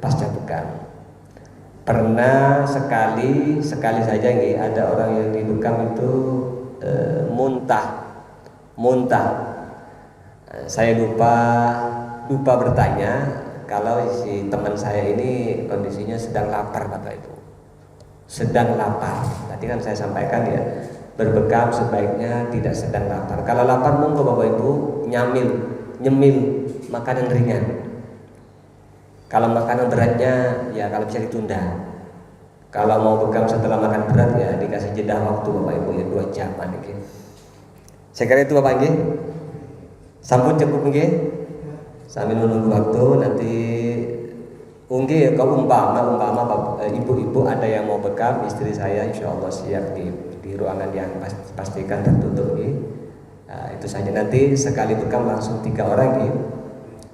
pasca bekam. Pernah sekali saja ada orang yang di bekam itu muntah. Saya lupa bertanya kalau si teman saya ini kondisinya sedang lapar, Bapak Ibu. Sedang lapar. Tadi kan saya sampaikan ya, berbekam sebaiknya tidak sedang lapar. Kalau lapar monggo Bapak Ibu nyemil makanan ringan. Kalau makanan beratnya ya kalau bisa ditunda. Kalau mau bekam setelah makan berat ya dikasih jeda waktu Bapak Ibu ya 2 jam nggih. Saya kira itu Bapak nggih. Sampun cukup nggih. Sambil menunggu waktu nanti ya kalau umpama ibu-ibu ada yang mau bekam, istri saya insya Allah siap di ruangan yang pastikan tertutup nih. Nah, itu saja, nanti sekali bekam langsung 3 orang nih.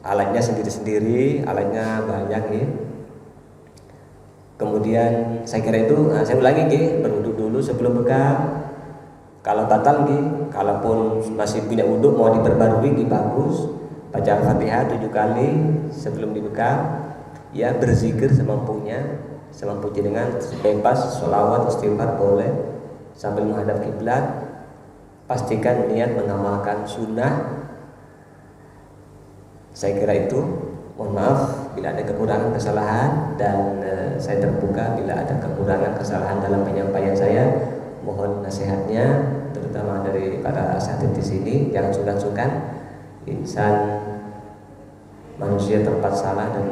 Alatnya sendiri-sendiri, alatnya banyak nih. Kemudian saya kira itu, saya ulangi nih, berwudu dulu sebelum bekam. Kalau batal nih, kalaupun masih punya wudu mau diperbarui nih bagus. Baca Al-Fatihah 7 kali sebelum dibekam. Ya, berzikir semampu jenengan, bebas sholawat istighfar boleh sambil menghadap kiblat. Pastikan niat mengamalkan sunnah. Saya kira itu. Mohon maaf bila ada kekurangan kesalahan, dan saya terbuka bila ada kekurangan kesalahan dalam penyampaian saya. Mohon nasihatnya, terutama dari para asatidz di sini. Jangan sungkan-sungkan. Insan manusia tempat salah dan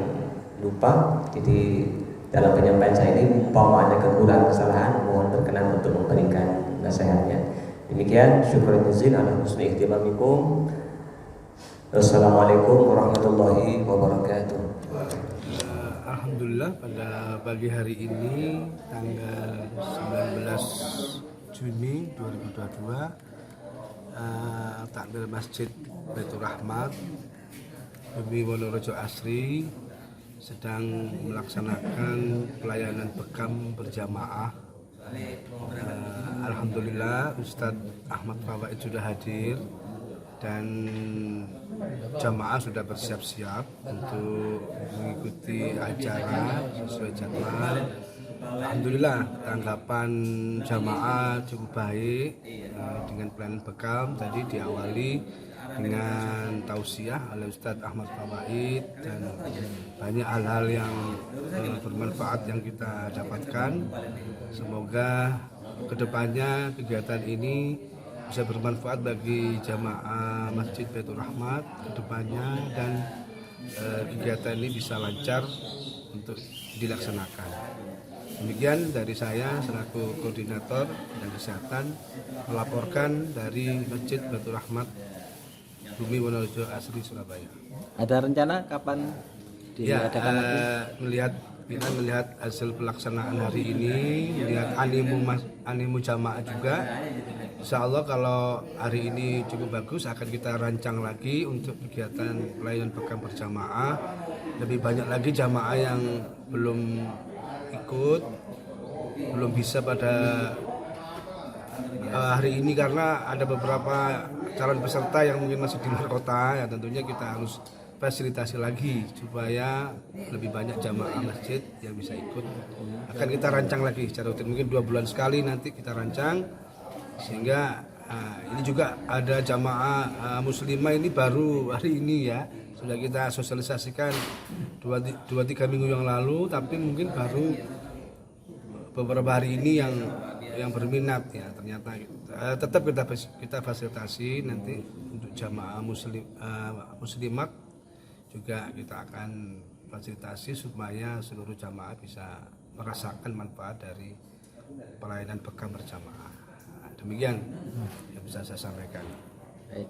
lupa. Jadi dalam penyampaian saya ini umpama ada kekurangan kesalahan, mohon berkenan untuk memberikan nasihatnya. Demikian, syukur jazil ala husni ihtimamikum. Wassalamualaikum warahmatullahi wabarakatuh. Alhamdulillah pada pagi hari ini tanggal 19 Juni 2022 takmir Masjid Baitur Rahmat Bumi Wonorejo Asri sedang melaksanakan pelayanan bekam berjamaah. Alhamdulillah Ustadz Ahmad Fawaid sudah hadir dan jamaah sudah bersiap-siap untuk mengikuti acara sesuai jadwal. Alhamdulillah tanggapan jamaah cukup baik dengan pelayanan bekam. Tadi diawali dengan tausiah oleh Ustadz Ahmad Fawaid dan banyak hal-hal yang bermanfaat yang kita dapatkan. Semoga kedepannya kegiatan ini bisa bermanfaat bagi jamaah Masjid Baitur Rahmat kedepannya, dan kegiatan ini bisa lancar untuk dilaksanakan. Demikian dari saya selaku koordinator dan kesehatan melaporkan dari Masjid Baitur Rahmat Bumi Wonorejo Asri Surabaya. Ada rencana kapan diadakan lagi? Melihat hasil pelaksanaan hari ini, melihat animu jamaah juga. Insya Allah kalau hari ini cukup bagus akan kita rancang lagi untuk kegiatan pelayanan bekam berjamaah. Lebih banyak lagi jamaah yang belum ikut, belum bisa pada hari ini karena ada beberapa calon peserta yang mungkin masih di luar kota. Ya tentunya kita harus fasilitasi lagi supaya lebih banyak jamaah masjid yang bisa ikut. Akan kita rancang lagi secara rutin, mungkin 2 bulan sekali nanti kita rancang, sehingga ini juga ada jamaah muslimah ini baru hari ini ya, sudah kita sosialisasikan 2-3 minggu yang lalu, tapi mungkin baru beberapa hari ini yang berminat ya. Ternyata tetap kita fasilitasi nanti untuk jamaah muslimat juga kita akan fasilitasi supaya seluruh jamaah bisa merasakan manfaat dari pelayanan bekam berjamaah. Demikian yang bisa saya sampaikan. Baik.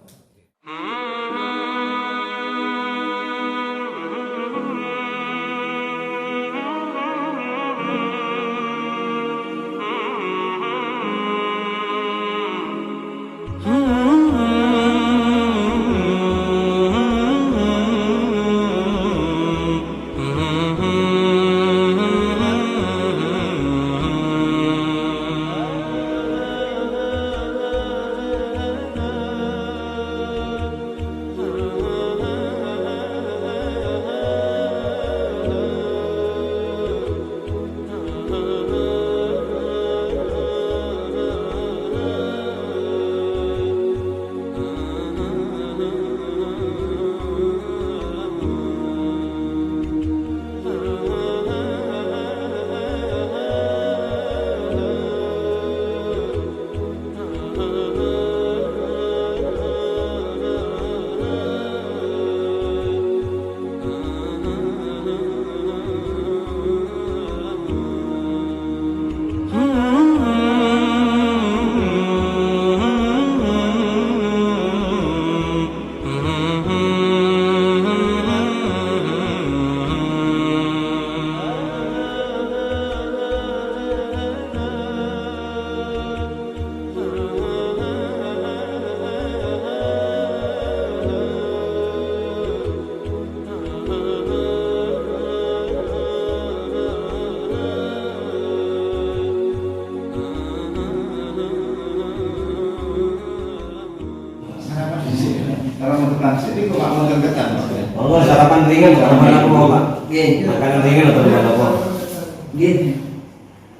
Monggo sarapan ringan sarapan apa mau Pak? Makanan ringan atau apa?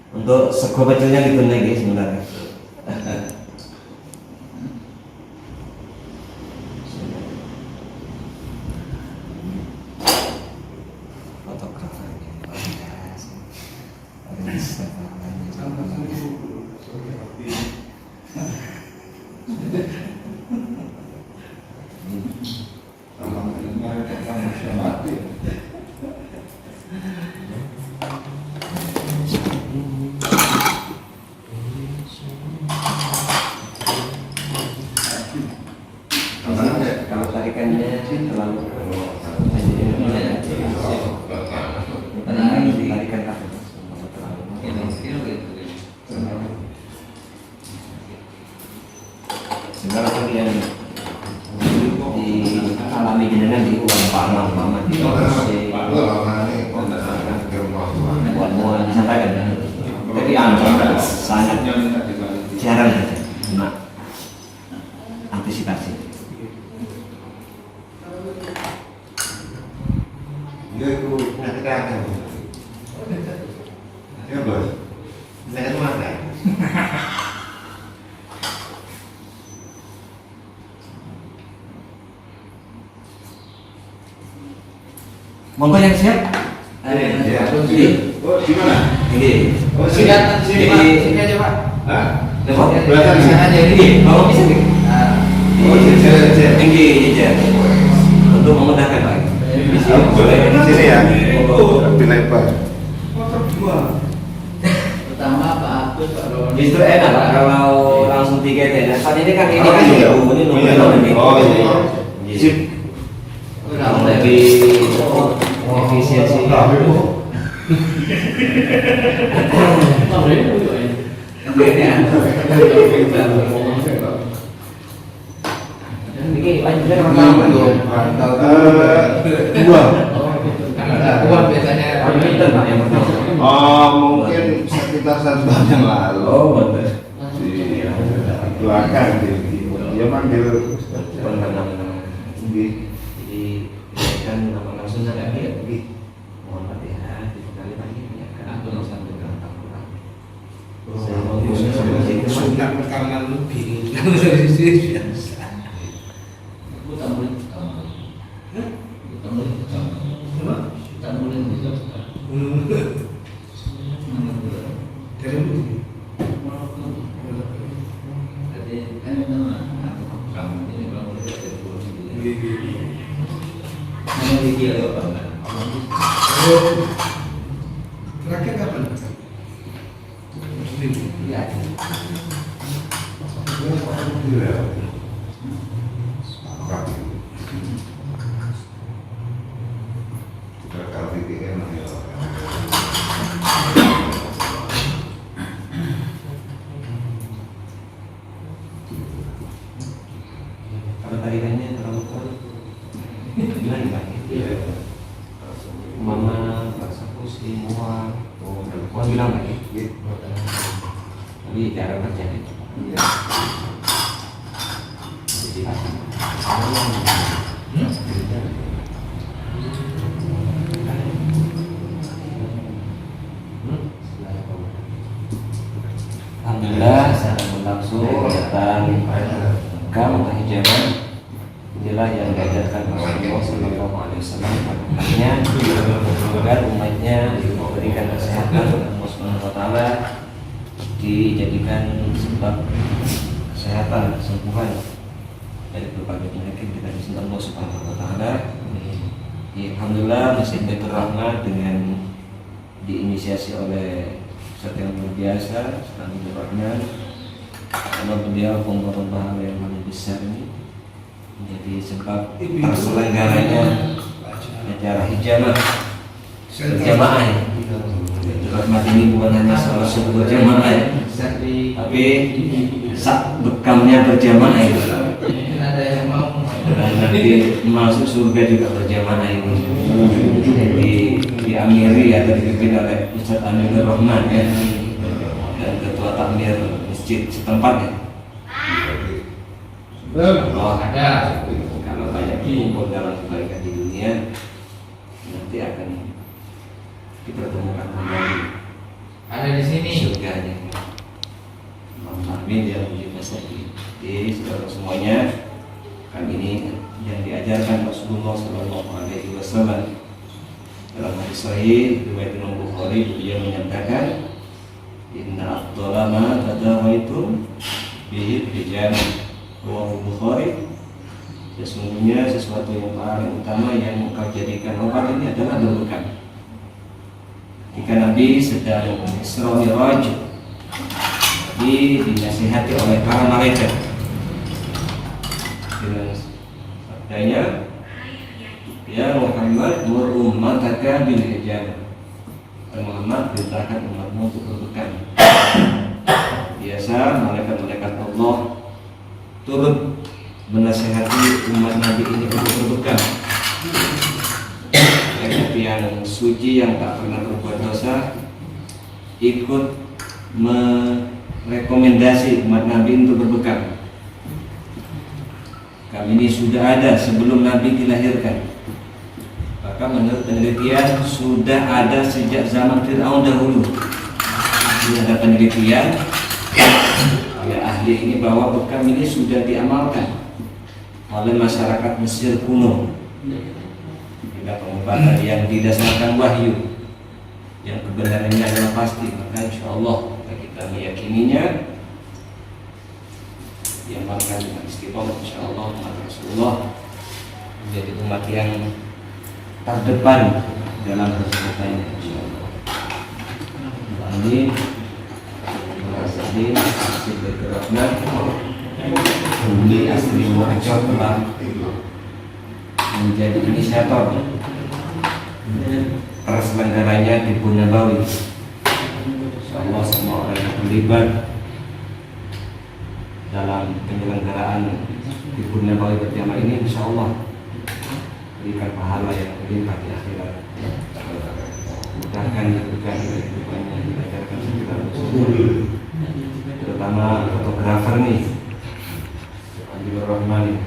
Untuk sego pecelnya ditunda guys sebenarnya. Kalau tarikannya terlalu tarikan kaki. Segala yang dialami jenengan di uang pama di buat disampaikan. Tapi sangat jarang antisipasi. Ya bos, saya tuh ada. Monggo yang siap. Oh, di mana? Ini. Oh, sini aja Pak. Hah? Belakang di sana aja ini. Mau bisa nih. Oh, sini. Tinggi aja. Untuk memudahkan Pak. Boleh di sini ya. Lebih lebar. Pertama Pak Agus, Pak Roni. Justru enak Pak kalau langsung tiga ya. Saat ini kan ini kan iya. ini ini. Oh iya. Sip. Lebih efisiensi. Ini lanjutnya Dua. Biasanya Mungkin sekitar 1 tahun yang lalu. Oh, betul. Di belakang dia manggil Jadi kan nama langsung ada lagi. Mohon Fatihah dibekali lagi ya kan. Aku sampai ke Al-Qur'an. Saya mau sama itu Sudah karena lebih. Terakhir kapan? Kalau tarikannya terlalu kuat, gimana Pak? Mama rasa pusing, mual, bilang lagi. Tapi jarang terjadi. Jadi alhamdulillah secara berlangsung kegiatan agama hijaban inilah yang diajarkan Rasulullah Sallallahu Alaihi Wasallam makanya agar umatnya diberikan kesehatan oleh Allah Subhanahu Wa Taala, dijadikan sebab kesehatan kesembuhan dari berbagai penyakit kita di sini Allah Subhanahu Wa Taala. Alhamdulillah Masjid Baitur Rahmah dengan diinisiasi oleh Ustaz yang luar biasa, Ustaz Abdul Rahman, karena beliau pembawa pahala yang paling besar ini menjadi sebab terselenggaranya acara hijamah berjamaah ya. Baitur Rahmah ini bukan hanya salah satu berjamaah ya, tapi sak bekamnya berjamaah ya. ada yang mau Dan nanti masuk surga juga berjamaah ini. Diamiri atau dipimpin oleh Ustaz Abdul Rahman ya, dan ketua takmir masjid setempat ya. Oh ada. Kalau banyak berkumpul dalam kebaikan di dunia, nanti akan dipertemukan kembali Ada di sini. surganya. Amin ya Rabbil alamin. Jadi saudara semuanya, kali ini yang diajarkan Rasulullah Sallallahu Alaihi Wasallam dalam hadis sahih riwayat Imam Bukhari, beliau menyatakan, Inna afdhala ma tadawaitum bihi rijal. Rawahu Bukhari. Sesungguhnya sesuatu yang paling utama yang engkau jadikan obat ini adalah berbuka. Jika Nabi sedang Isra Mi'raj, Nabi dinasihati oleh para malaikat dengan sabdanya, Ya Muhammad, mur ummataka bil hijab. Muhammad, perintahkan umatmu untuk berbekam. Biasa malaikat-malaikat Allah turut menasihati umat Nabi ini untuk berbekam. Nabi yang suci, yang tak pernah berbuat dosa, ikut merekomendasi umat Nabi untuk berbekam. Kami ini sudah ada sebelum Nabi dilahirkan. Maka menurut penelitian sudah ada sejak zaman Fir'aun dahulu. Ini ada penelitian ya ahli ini bahwa bekam ini sudah diamalkan oleh masyarakat Mesir kuno. Tidak pengobatan yang didasarkan wahyu, yang kebenarannya adalah pasti. Maka insya Allah kita meyakininya, diamalkan dengan istiqomah, insya Allah umat Rasulullah menjadi umat yang terdepan dalam perbuatannya, insya Allah. Amin. Terima kasih bergeraknya. Bumi Asri Morejo telah menjadi inisiator terselenggaranya di Nabawi. Insyaallah semua orang yang terlibat dalam penyelenggaraan di Nabawi pertama ini, insyaallah berikan pahala yang berlimpah di akhirat. Mudahkan kehidupannya, diajarkan segala sesuatu, terutama fotografer nih, Abdul Rahman.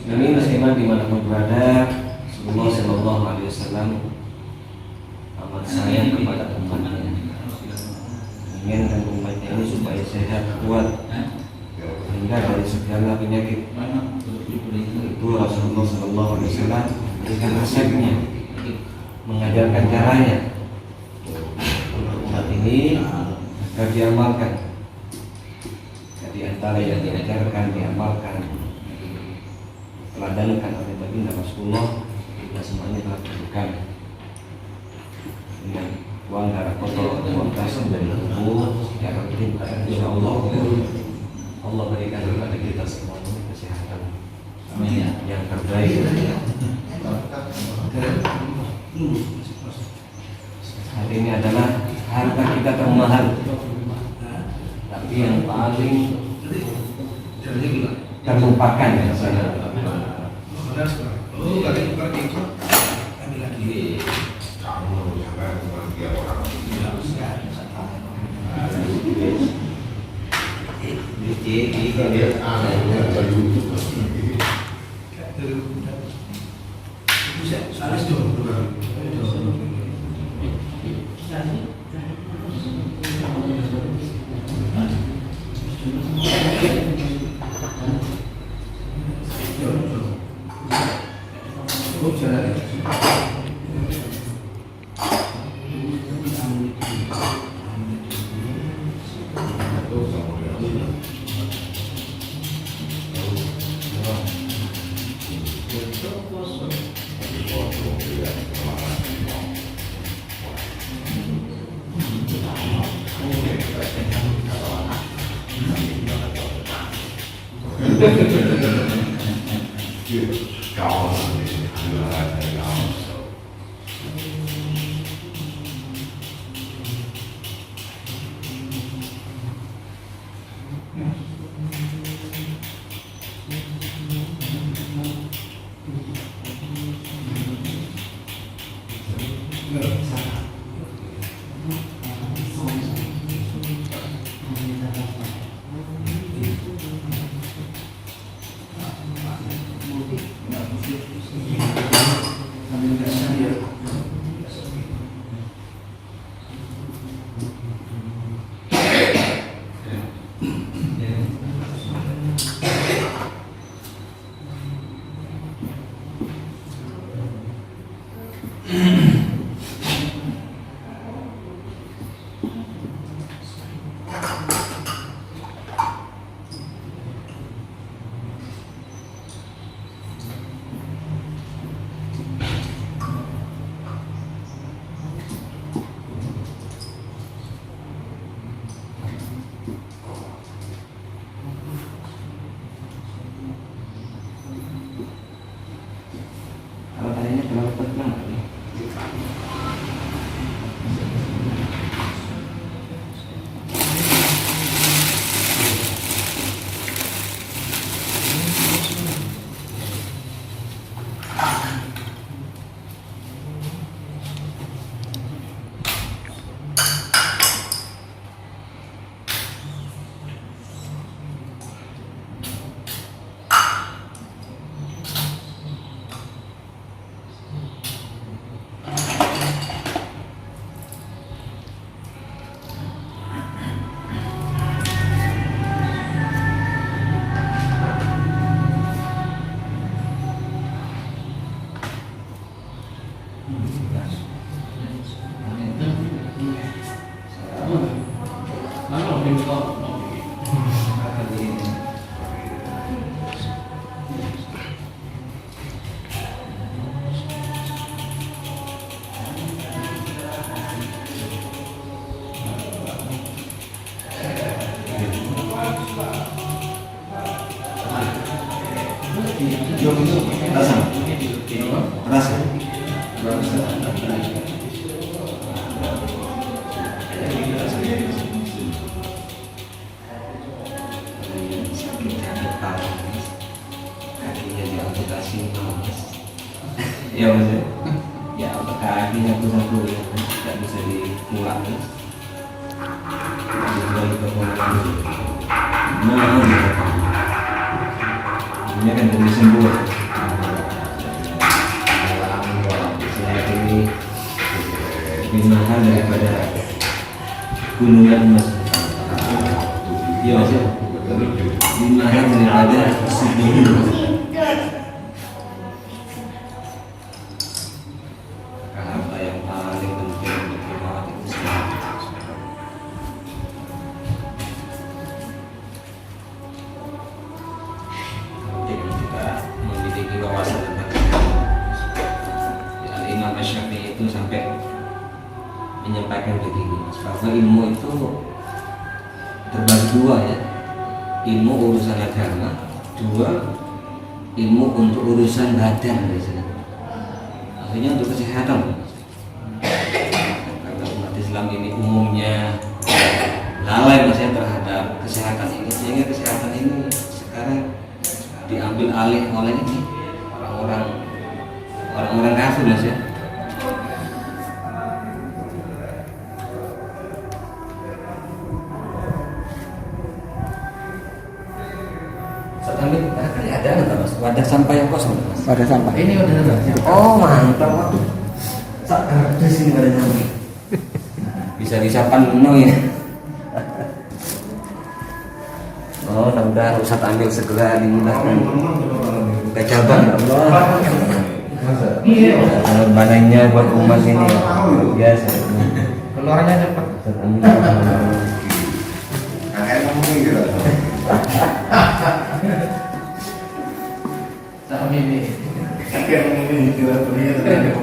Demi musliman dimanapun berada, Rasulullah Sallallahu Alaihi Wasallam amat sayang kepada umatnya, inginkan umatnya ini supaya sehat, kuat, sehingga dari segala penyakit. Itu Rasulullah Sallallahu Alaihi Wasallam berikan resepnya, mengajarkan caranya untuk umat ini agar diamalkan. Di antara yang diajarkan, diamalkan, teladankan oleh baginda Rasulullah, kita semuanya telah berbukan dengan uang darah kotor, uang kasar dari tubuh secara rutin. Insya Allah Allah berikan kepada kita semuanya kesehatan yang terbaik. Hari ini adalah harta kita termahal, tapi yang paling terlupakan ya saya. Ya mas ya, ya kaki satu-satu ya, tidak bisa dimulai. Ini kan jadi sembuh. Ini lebih mahal daripada gunungan mas. Iya mas ya, lebih mahal daripada sebuah. Itu sampai menyampaikan begini, bahwa ilmu itu terbagi dua ya, ilmu urusan agama, dua ilmu untuk urusan badan biasanya. Artinya untuk kesehatan. Karena umat Islam ini umumnya lalai masih terhadap kesehatan ini, sehingga kesehatan ini sekarang diambil alih oleh ini orang-orang kafir ya. Ada nggak mas? Wadah sampah yang kosong mas? Wadah sampah. Ini udah ada. Oh mantap, waduh. Ada sini wadah sampah. Bisa disapan penuh ya. Oh, mudah-mudahan Ustaz ambil segera dimudahkan. Buka cabang ya Allah. Pengorbanannya buat umat ini luar biasa. Keluarnya cepat. Kakek ngomongin gitu. Sama ini. Kakek ngomongin gitu ternyata.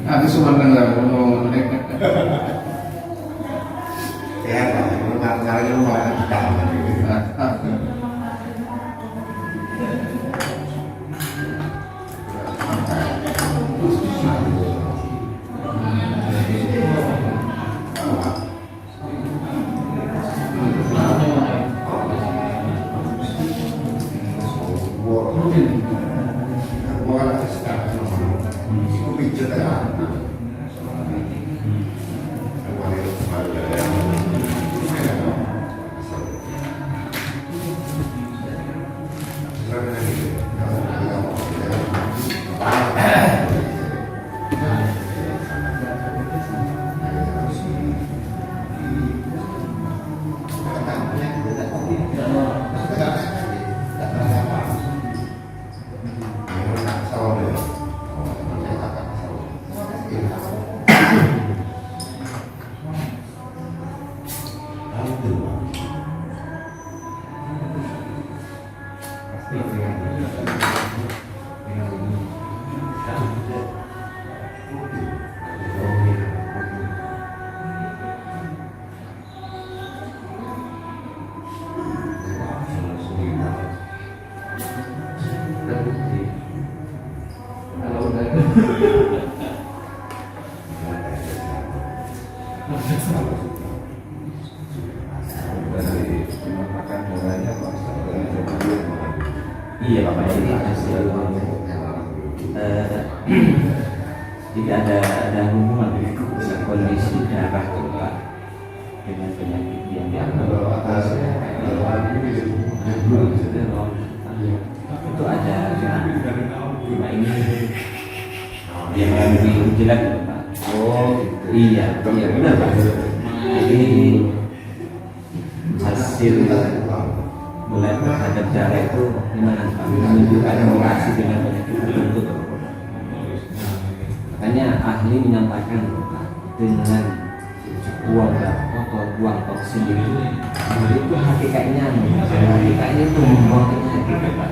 Nanti suara nggak mau ya, caranya lu malah kita. Dari makan darahnya kok Iya Bapak, jadi hasil tidak ada hubungan dengan kondisi darah Bapak dengan penyakit yang dialami. Itu ada cuma ini dia mengalami jelek Pak. oh Iya benar Pak. Jadi hasil mulai terhadap darah itu gimana Pak? Menunjukkan relasi dengan penyakit tertentu. Makanya ahli menyampaikan Pak, dengan buang kotor, buang toksin itu hakikatnya itu membuang penyakit Pak.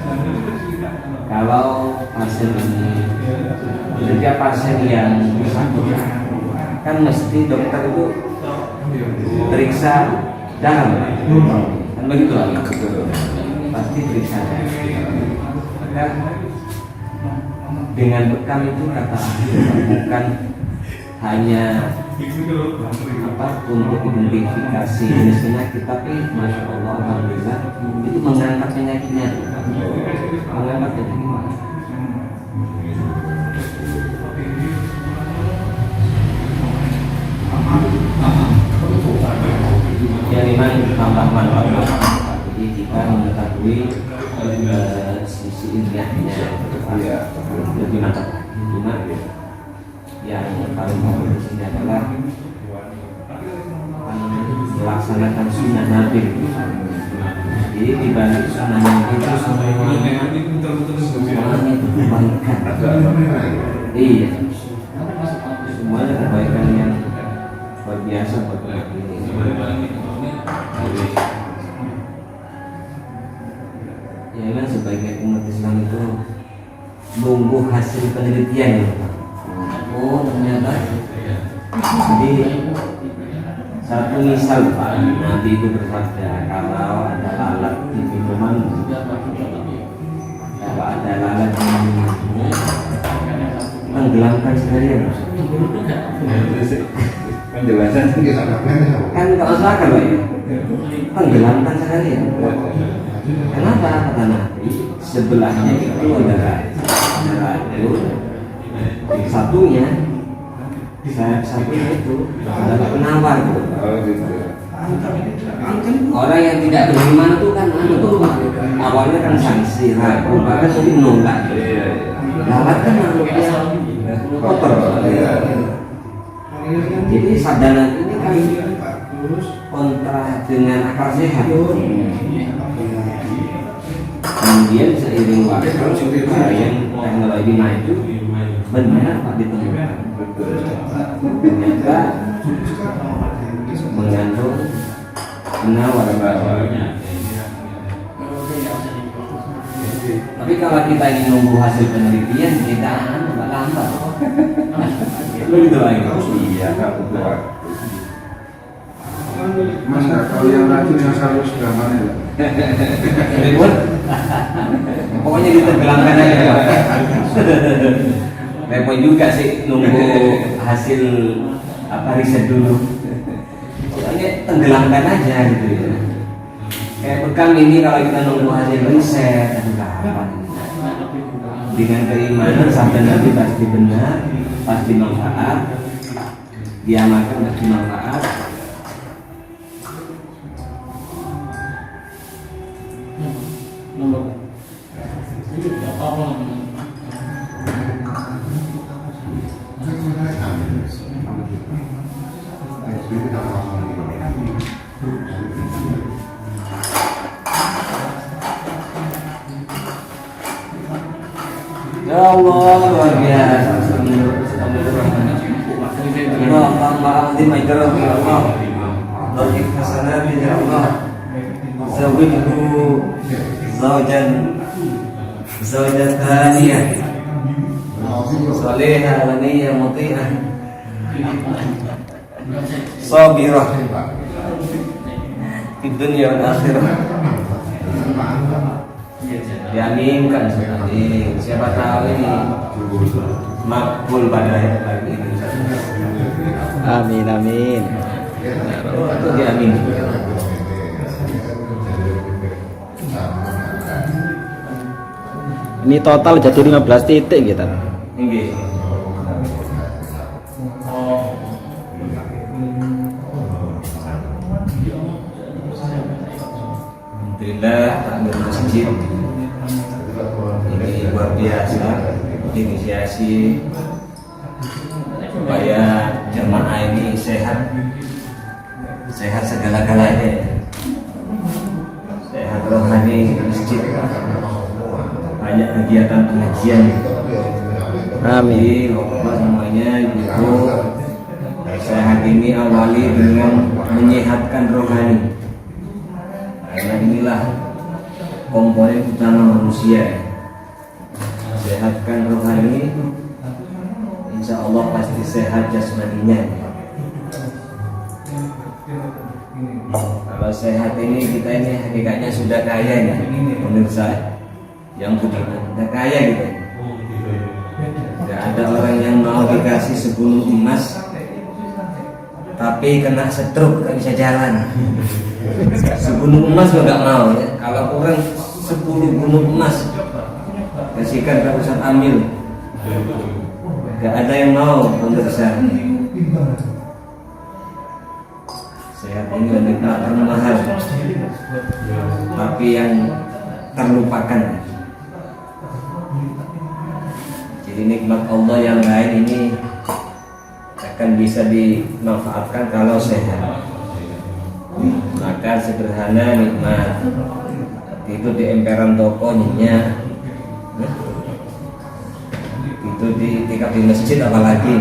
Kalau pasien ini setiap pasien yang sakit kan mesti dokter itu periksa darah kan begitu lah, pasti periksa darah. Maka dengan bekam itu kata ahli bukan hanya untuk identifikasi jenis penyakit, tapi masya Allah alhamdulillah itu mengangkat penyakitnya, mengangkat penyakitnya. Ya memang tambah manfaat. Jadi kita mengetahui sisi ilmiahnya lebih mantap. Cuma yang paling penting di sini adalah melaksanakan sunnah Nabi. Jadi di balik sunnah Nabi itu semuanya itu kebaikan. Iya, semuanya kebaikan yang luar biasa buat ini. Ya memang sebagai umat Islam itu nunggu hasil penelitian ya Pak. Oh ternyata jadi satu misal Pak, Nabi itu bersabda kalau ada lalat di minuman, kalau ada lalat di minuman tenggelamkan sekalian. penjelasan Kan kalau salah Pak ya, tenggelamkan sekalian. Kenapa kata Nabi? Sebelahnya itu ada racun, satunya itu adalah penawar. oh gitu. Orang yang tidak beriman itu kan awalnya kan sanksi, ragu, bahkan jadi menolak. Lalat kan makhluk yang kotor. Jadi sadana ini kan kontra dengan akal sehat. Kemudian seiring waktu yang teknologi maju, benar Pak ditemukan. Ternyata mengandung penawar. Tapi kalau kita ingin nunggu hasil penelitian, kita nggak lambat. Begitu lagi. Iya, nggak butuh waktu. Mas, kalau yang racun yang selalu sudah mana ya? Ribut. Pokoknya ditenggelamkan aja. Repot juga sih nunggu hasil riset dulu. Soalnya tenggelamkan aja gitu ya. Kayak bekam ini kalau kita nunggu hasil riset, aduh kapan? Dengan keimanan sampai nanti pasti benar, pasti manfaat. Dia makan pasti manfaat. Ya Allah, luar biasa. Allahumma ajrah ya Allah. Doa hasanah ya Allah. Zawidhu zawjan thaniyah. Salihah ghaniyah muti'ah. Sabirah di dunia dan akhirat. Diaminkan sekali. Siapa tahu ini makbul pada hari ini. Amin amin. Ya, amin. Ini total jadi 15 titik gitu. Nggih. Alhamdulillah takmir masjid ini luar biasa, inisiasi supaya jemaah ini sehat segala-galanya, sehat rohani masjid, banyak kegiatan pengajian. Amin. Jadi bapak semuanya ibu sehat ini awali dengan menyehatkan rohani, karena inilah komponen utama manusia. Sehatkan rohani, insya Allah pasti sehat jasmaninya. Kalau sehat ini kita ini hakikatnya sudah kaya ya, pemirsa yang begitu, sudah kaya gitu. Tidak ada orang yang mau dikasih 10 emas tapi kena stroke gak bisa jalan. 10 emas juga gak mau ya. Kalau orang 10 gunung emas kasihkan ke Ustaz Amil, gak ada yang mau pemirsa. Sehat ini nikmat termahal, tapi yang terlupakan. Jadi nikmat Allah yang lain ini akan bisa dimanfaatkan kalau sehat. Maka sederhana nikmat itu di emperan toko nyenyak, itu di tingkat di masjid apalagi.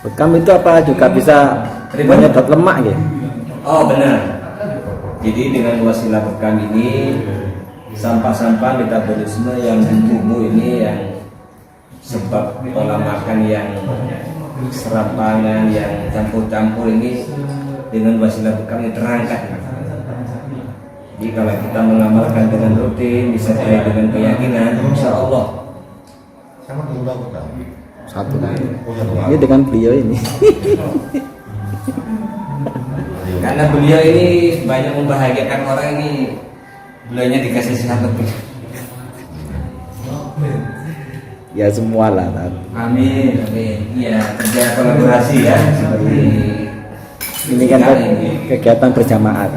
Bekam itu apa juga bisa menyedot lemak gitu? Oh benar. Jadi dengan wasilah bekam ini, sampah-sampah metabolisme yang di tubuh ini yang sebab pola makan yang serampangan, yang campur-campur ini dengan wasilah bekam ini terangkat. Jadi kalau kita mengamalkan dengan rutin, disertai dengan keyakinan, insya Allah. Satu. Ini dengan beliau ini. Karena beliau ini banyak membahagiakan orang ini, beliaunya dikasih sehat lebih. Ya semua lah. Amin, amin. Iya, kerja kolaborasi ya seperti Ini kan kegiatan berjamaah.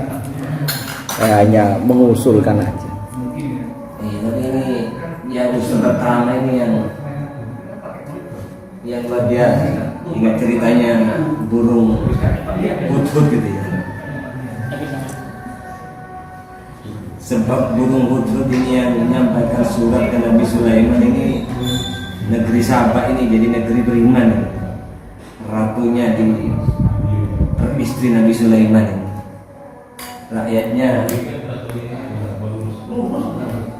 Saya hanya mengusulkan aja. iya, tapi ini yang usul pertama ini yang luar biasa. Ingat ceritanya burung hudhud gitu ya. Sebab burung hudhud ini yang menyampaikan surat ke Nabi Sulaiman ini, negeri Sabah ini jadi negeri beriman. Ratunya di istri Nabi Sulaiman ini. Rakyatnya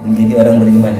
menjadi orang beriman.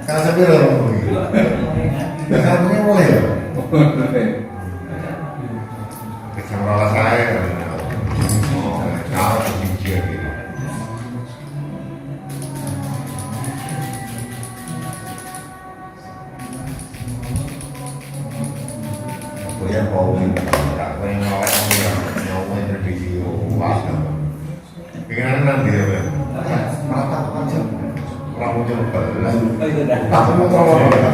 Kan saya bilang begitu. Dan kamunya boleh ya? Kamera saya. Oh, kalau pikir gitu. Aku yang mau minta, tak pengen ngawet ngawet dari video pas. Pengen Keringanan dia, Bang. Mata aja. Rambut jam 12. Oh, itu dah. Aku mau tahu apa?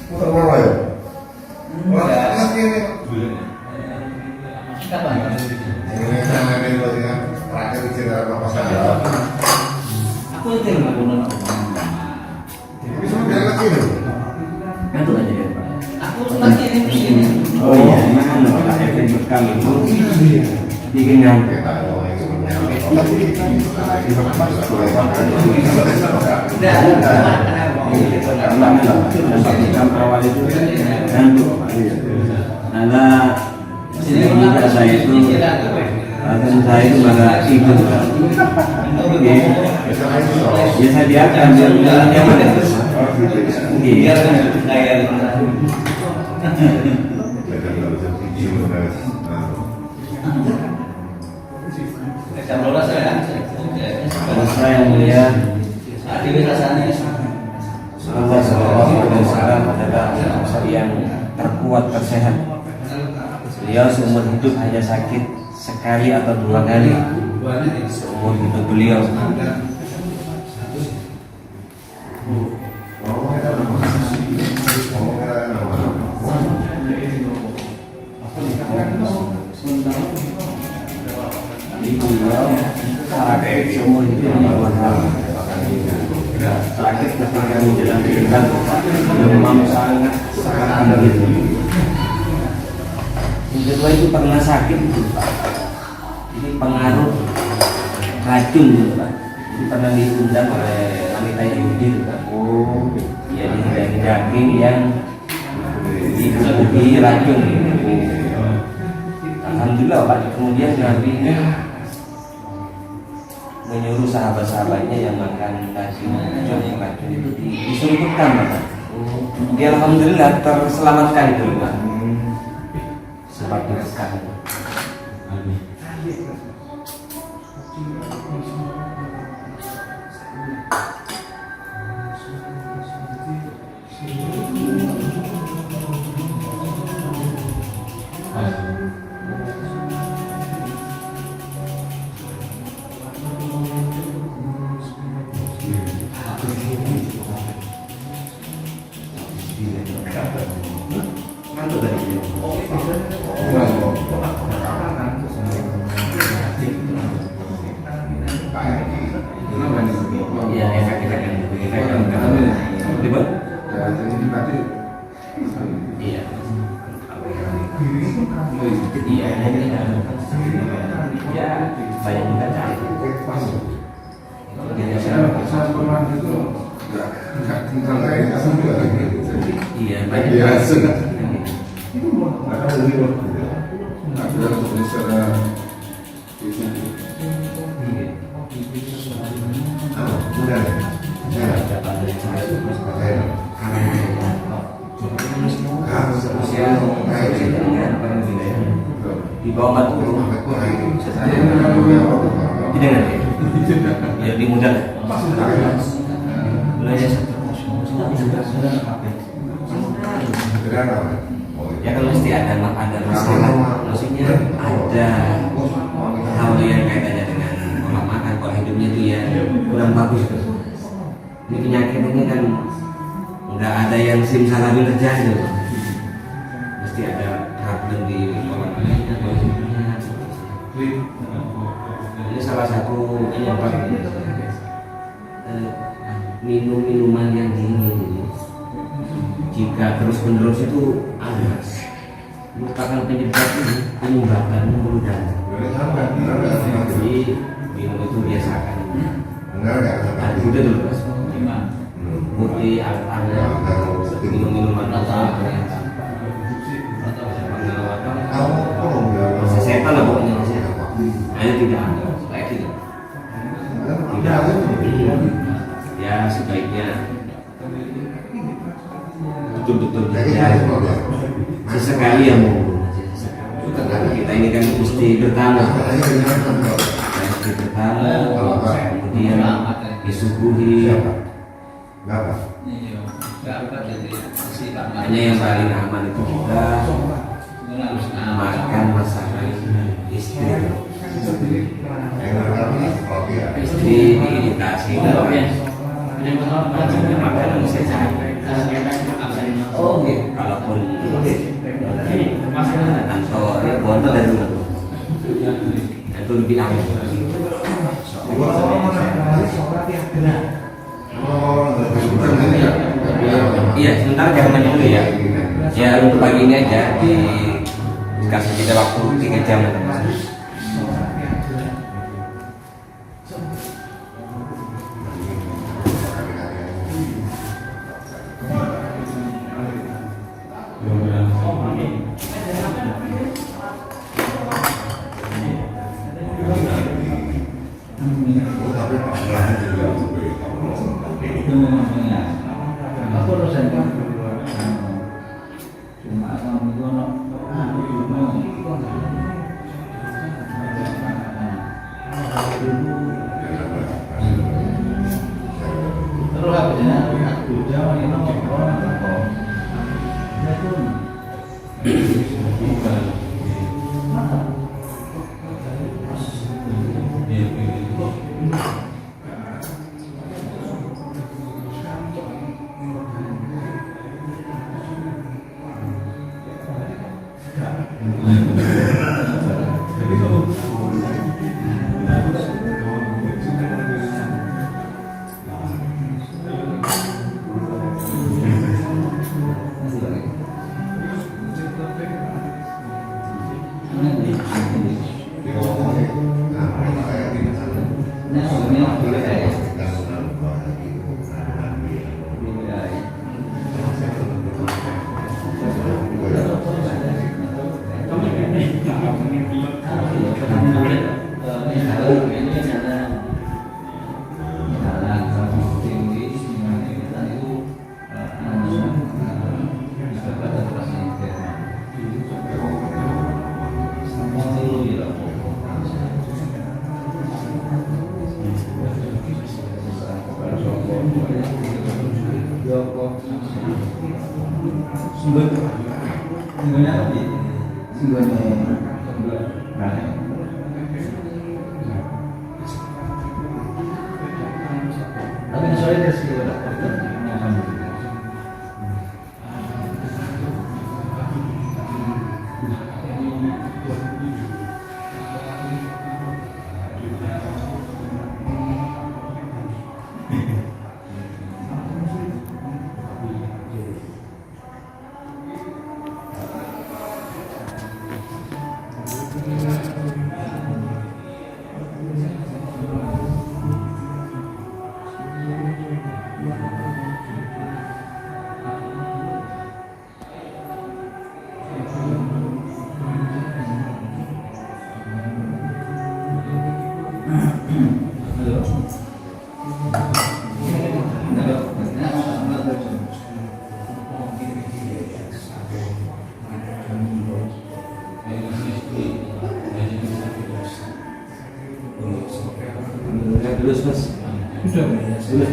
Muter mana ya? Lihat ini. Kapan? Ini sama ini loh ya. Terakhir cerita apa saja. Aku itu yang melakukan. Ini semua dia lagi nih. Itu aja ya, Pak. Aku lagi ini. Oh iya, mana Pak efek bekam itu bikin nyampe. Perawat itu ngantuk. Ada sini saya itu akan saya itu malah ikut. Biasa dia akan dia mana? Iya, kayak kalau saya yang melihat Allah SAW adalah yang terkuat, tersehat. Beliau seumur hidup hanya sakit sekali atau 2 kali seumur hidup beliau. Seumur hidup sakit ketika menjalankan demam sangat tinggi. Yang kedua itu pernah sakit itu Pak. Ini pengaruh racun gitu Pak. Ini pernah diundang oleh wanita Yahudi Pak. Ya dari daging yang dibubuhi racun. Alhamdulillah Pak. Kemudian Nabi menyuruh sahabat-sahabatnya yang makan daging racun itu disuruh bekam Pak. Dia alhamdulillah terselamatkan itu Pak. Sebab bekam. Iya, efek-efek iya. Iya, ya banyak juga cari. Iya, banyak. Di bawah 40 tidak ada ya di muda belajar ya kan mesti ada masalah, maksudnya ada hal yang kaitannya dengan pola makan, pola hidupnya itu ya kurang bagus tuh. Ini penyakit ini kan nggak ada yang simsalabim terjadi loh. Mesti ada problem di pola makannya, pola hidupnya. Ini salah satu ini apa? Minum minuman yang dingin. Jika terus menerus itu merupakan penyebab ini penyebabkan meludah. Jadi minum itu biasakan. Udah dulu Mas. Putih, minum minuman apa? Sesetan lah pokoknya Mas. Hanya tidak kayak gitu. Tidak. Ya sebaiknya betul-betul sesekali ya mau kita ini kan mesti bertamu kemudian disuguhi hanya yang paling aman itu kita makan masakan istri makanan saya cari. Oh gitu. Kalaupun kantor bontot dari rumah tuh, itu lebih aman. Iya, sementara jangan dulu ya. Ya untuk pagi ini aja dikasih jeda waktu 3 jam.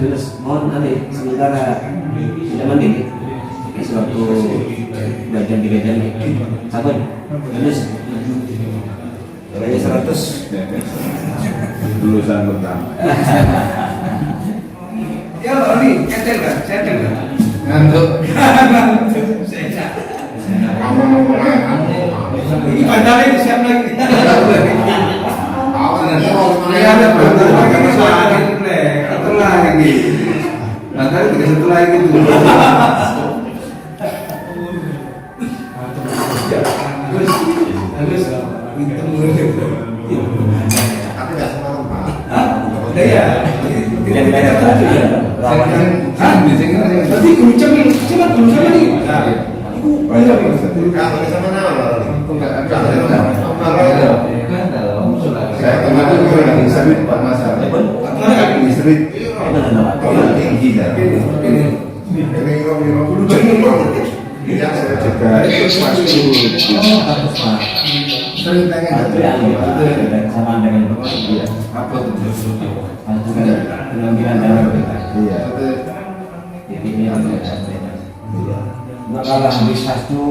Lulus, mohon nanti sementara tidak mandi sewaktu 2 jam 3 jam sabun lulus Kayaknya 100 lulusan pertama. Ya Pak Roni, cetel kan? Ngantuk. Ini bantalnya disiap lagi. Awal nanti mau Iya ada bantal lagi satu lagi. Bantal 31 lagi tuh. Bagus. Tapi nggak semalam Pak. Iya. Tidak tapi kerucam nih, coba kerucam nih. Banyak kalau sama nama saya kemarin kurang disebut Pak Masalah. Disebut tinggi dah. Ini yang saya juga sering pengen sama dengan apa tuh? penampilan dalam Iya. jadi ini nah, kalau habis fastu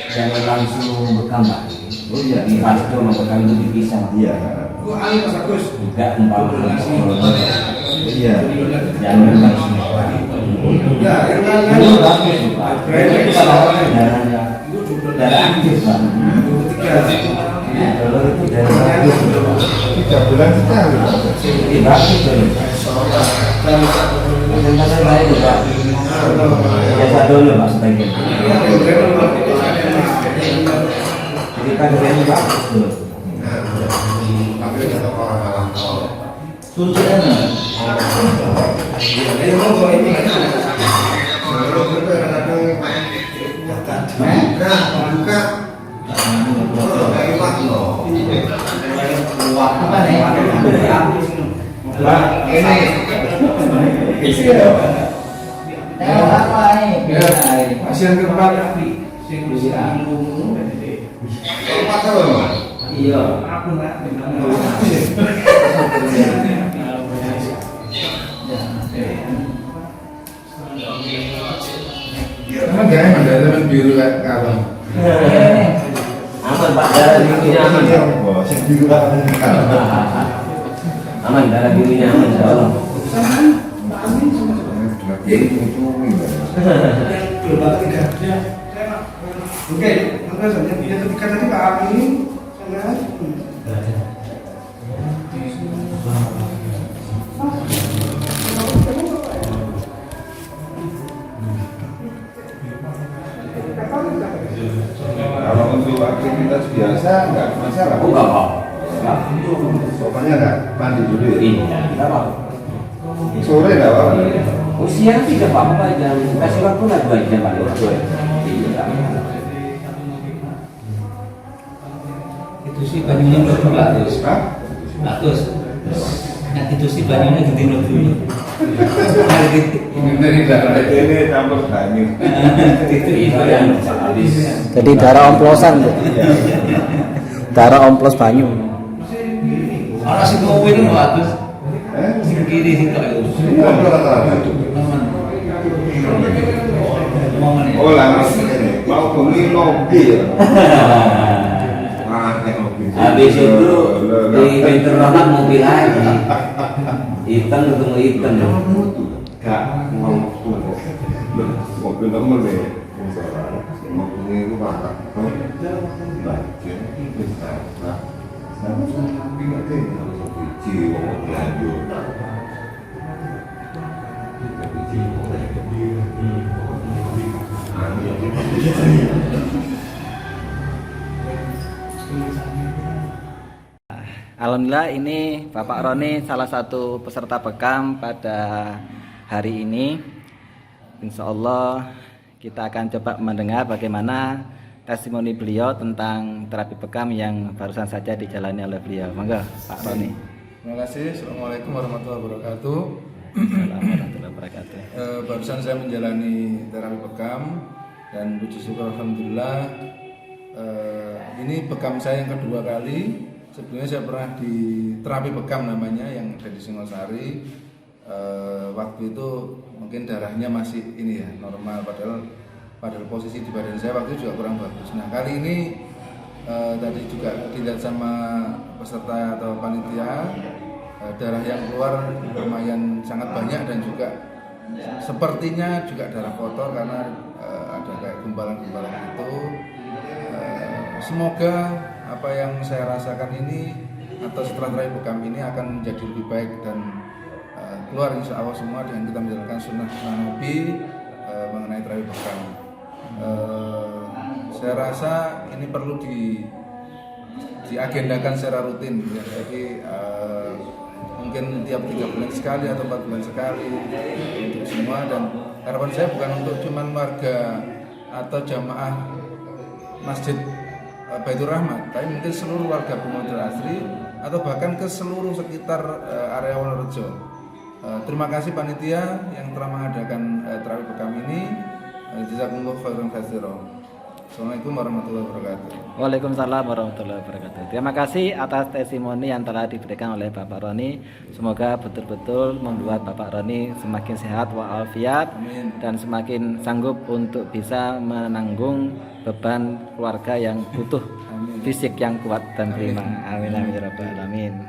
jangan langsung berkamar. Oh iya. Di fastu sama bekam itu dipisah. Iya. Gua alih Mas Agus. Juga umpama Iya. Jangan langsung. Ya, yang lain Itu bagus, Pak. Itu darah aktif, Pak. Ya, kalau itu darah bagus. 3 bulan sekali. Ini bagus tuh. Kadang-kadang saya juga biasa dulu, Pak, sebagian. Jadi kan ini bagus tuh. Susunya apa nih? Pak, ini isi ya. Apa nih? pasien keempat. Keempat loh. Iya. Emang gak emang ada teman biru kayak kalem. Aman, Pak, darah birunya aman. Sing biru kayak kalem. Aman, darah birunya aman, insyaallah. Oke, maka saja dia ketika tadi Pak Abi ini Kalau untuk aktivitas biasa nggak masalah. Oh, enggak, Pak. Pokoknya nggak mandi dulu ya. Iya, enggak apa. Sore nggak apa-apa. Usia tidak apa-apa, jam kasih waktu lah 2 jam paling waktu. Iya. Itu sih banyunya mlebu latus. Hah? Latus. Nah itu sih banyunya gede mlebu. Ini dari darah ini campur banyu. Itu yang habis. Jadi darah omplosan tuh. Darah omplos banyu. orang sing kowe itu latus. Sing kiri sing tok itu. Ini apa rata-rata? Momen ya. Oh lah, mau beli mobil. Habis itu di Venture Rahmat mobil lagi. Hitam ketemu hitam. Gak mau mobil nomor deh. Mobil itu mantap. Bagian besar. Biji lanjut. Alhamdulillah ini Bapak Roni salah satu peserta bekam pada hari ini. Insya Allah kita akan coba mendengar bagaimana testimoni beliau tentang terapi bekam yang barusan saja dijalani oleh beliau. Monggo Pak Roni. Terima kasih. Assalamualaikum warahmatullahi wabarakatuh. Assalamualaikum warahmatullahi wabarakatuh. Barusan saya menjalani terapi bekam dan puji syukur alhamdulillah ini bekam saya yang kedua kali. Sebelumnya saya pernah di terapi bekam namanya yang ada di Singosari. Waktu itu mungkin darahnya masih ini ya normal padahal posisi di badan saya waktu itu juga kurang bagus. Nah kali ini tadi juga dilihat sama peserta atau panitia darah yang keluar lumayan sangat banyak dan juga sepertinya juga darah kotor karena ada kayak gumpalan-gumpalan itu. Semoga apa yang saya rasakan ini atau setelah terapi bekam ini akan menjadi lebih baik dan keluar insya Allah semua dengan kita menjalankan sunnah Nabi mengenai terapi bekam. Saya rasa ini perlu diagendakan secara rutin ya. Jadi mungkin tiap 3 bulan sekali atau 4 bulan sekali untuk semua, dan harapan saya bukan untuk cuman warga atau jamaah Masjid Baitur Rahmat, tapi mungkin seluruh warga Bumodal Asri atau bahkan ke seluruh sekitar area Wonorejo. Terima kasih panitia yang telah mengadakan terapi bekam ini. Jazakumullah khairan katsiran. Assalamualaikum warahmatullahi wabarakatuh. Waalaikumsalam warahmatullahi wabarakatuh. Terima kasih atas testimoni yang telah diberikan oleh Bapak Roni. Semoga betul-betul membuat Bapak Roni semakin sehat walafiat dan semakin sanggup untuk bisa menanggung beban keluarga yang butuh fisik yang kuat dan prima. Amin amin ya rabbal alamin.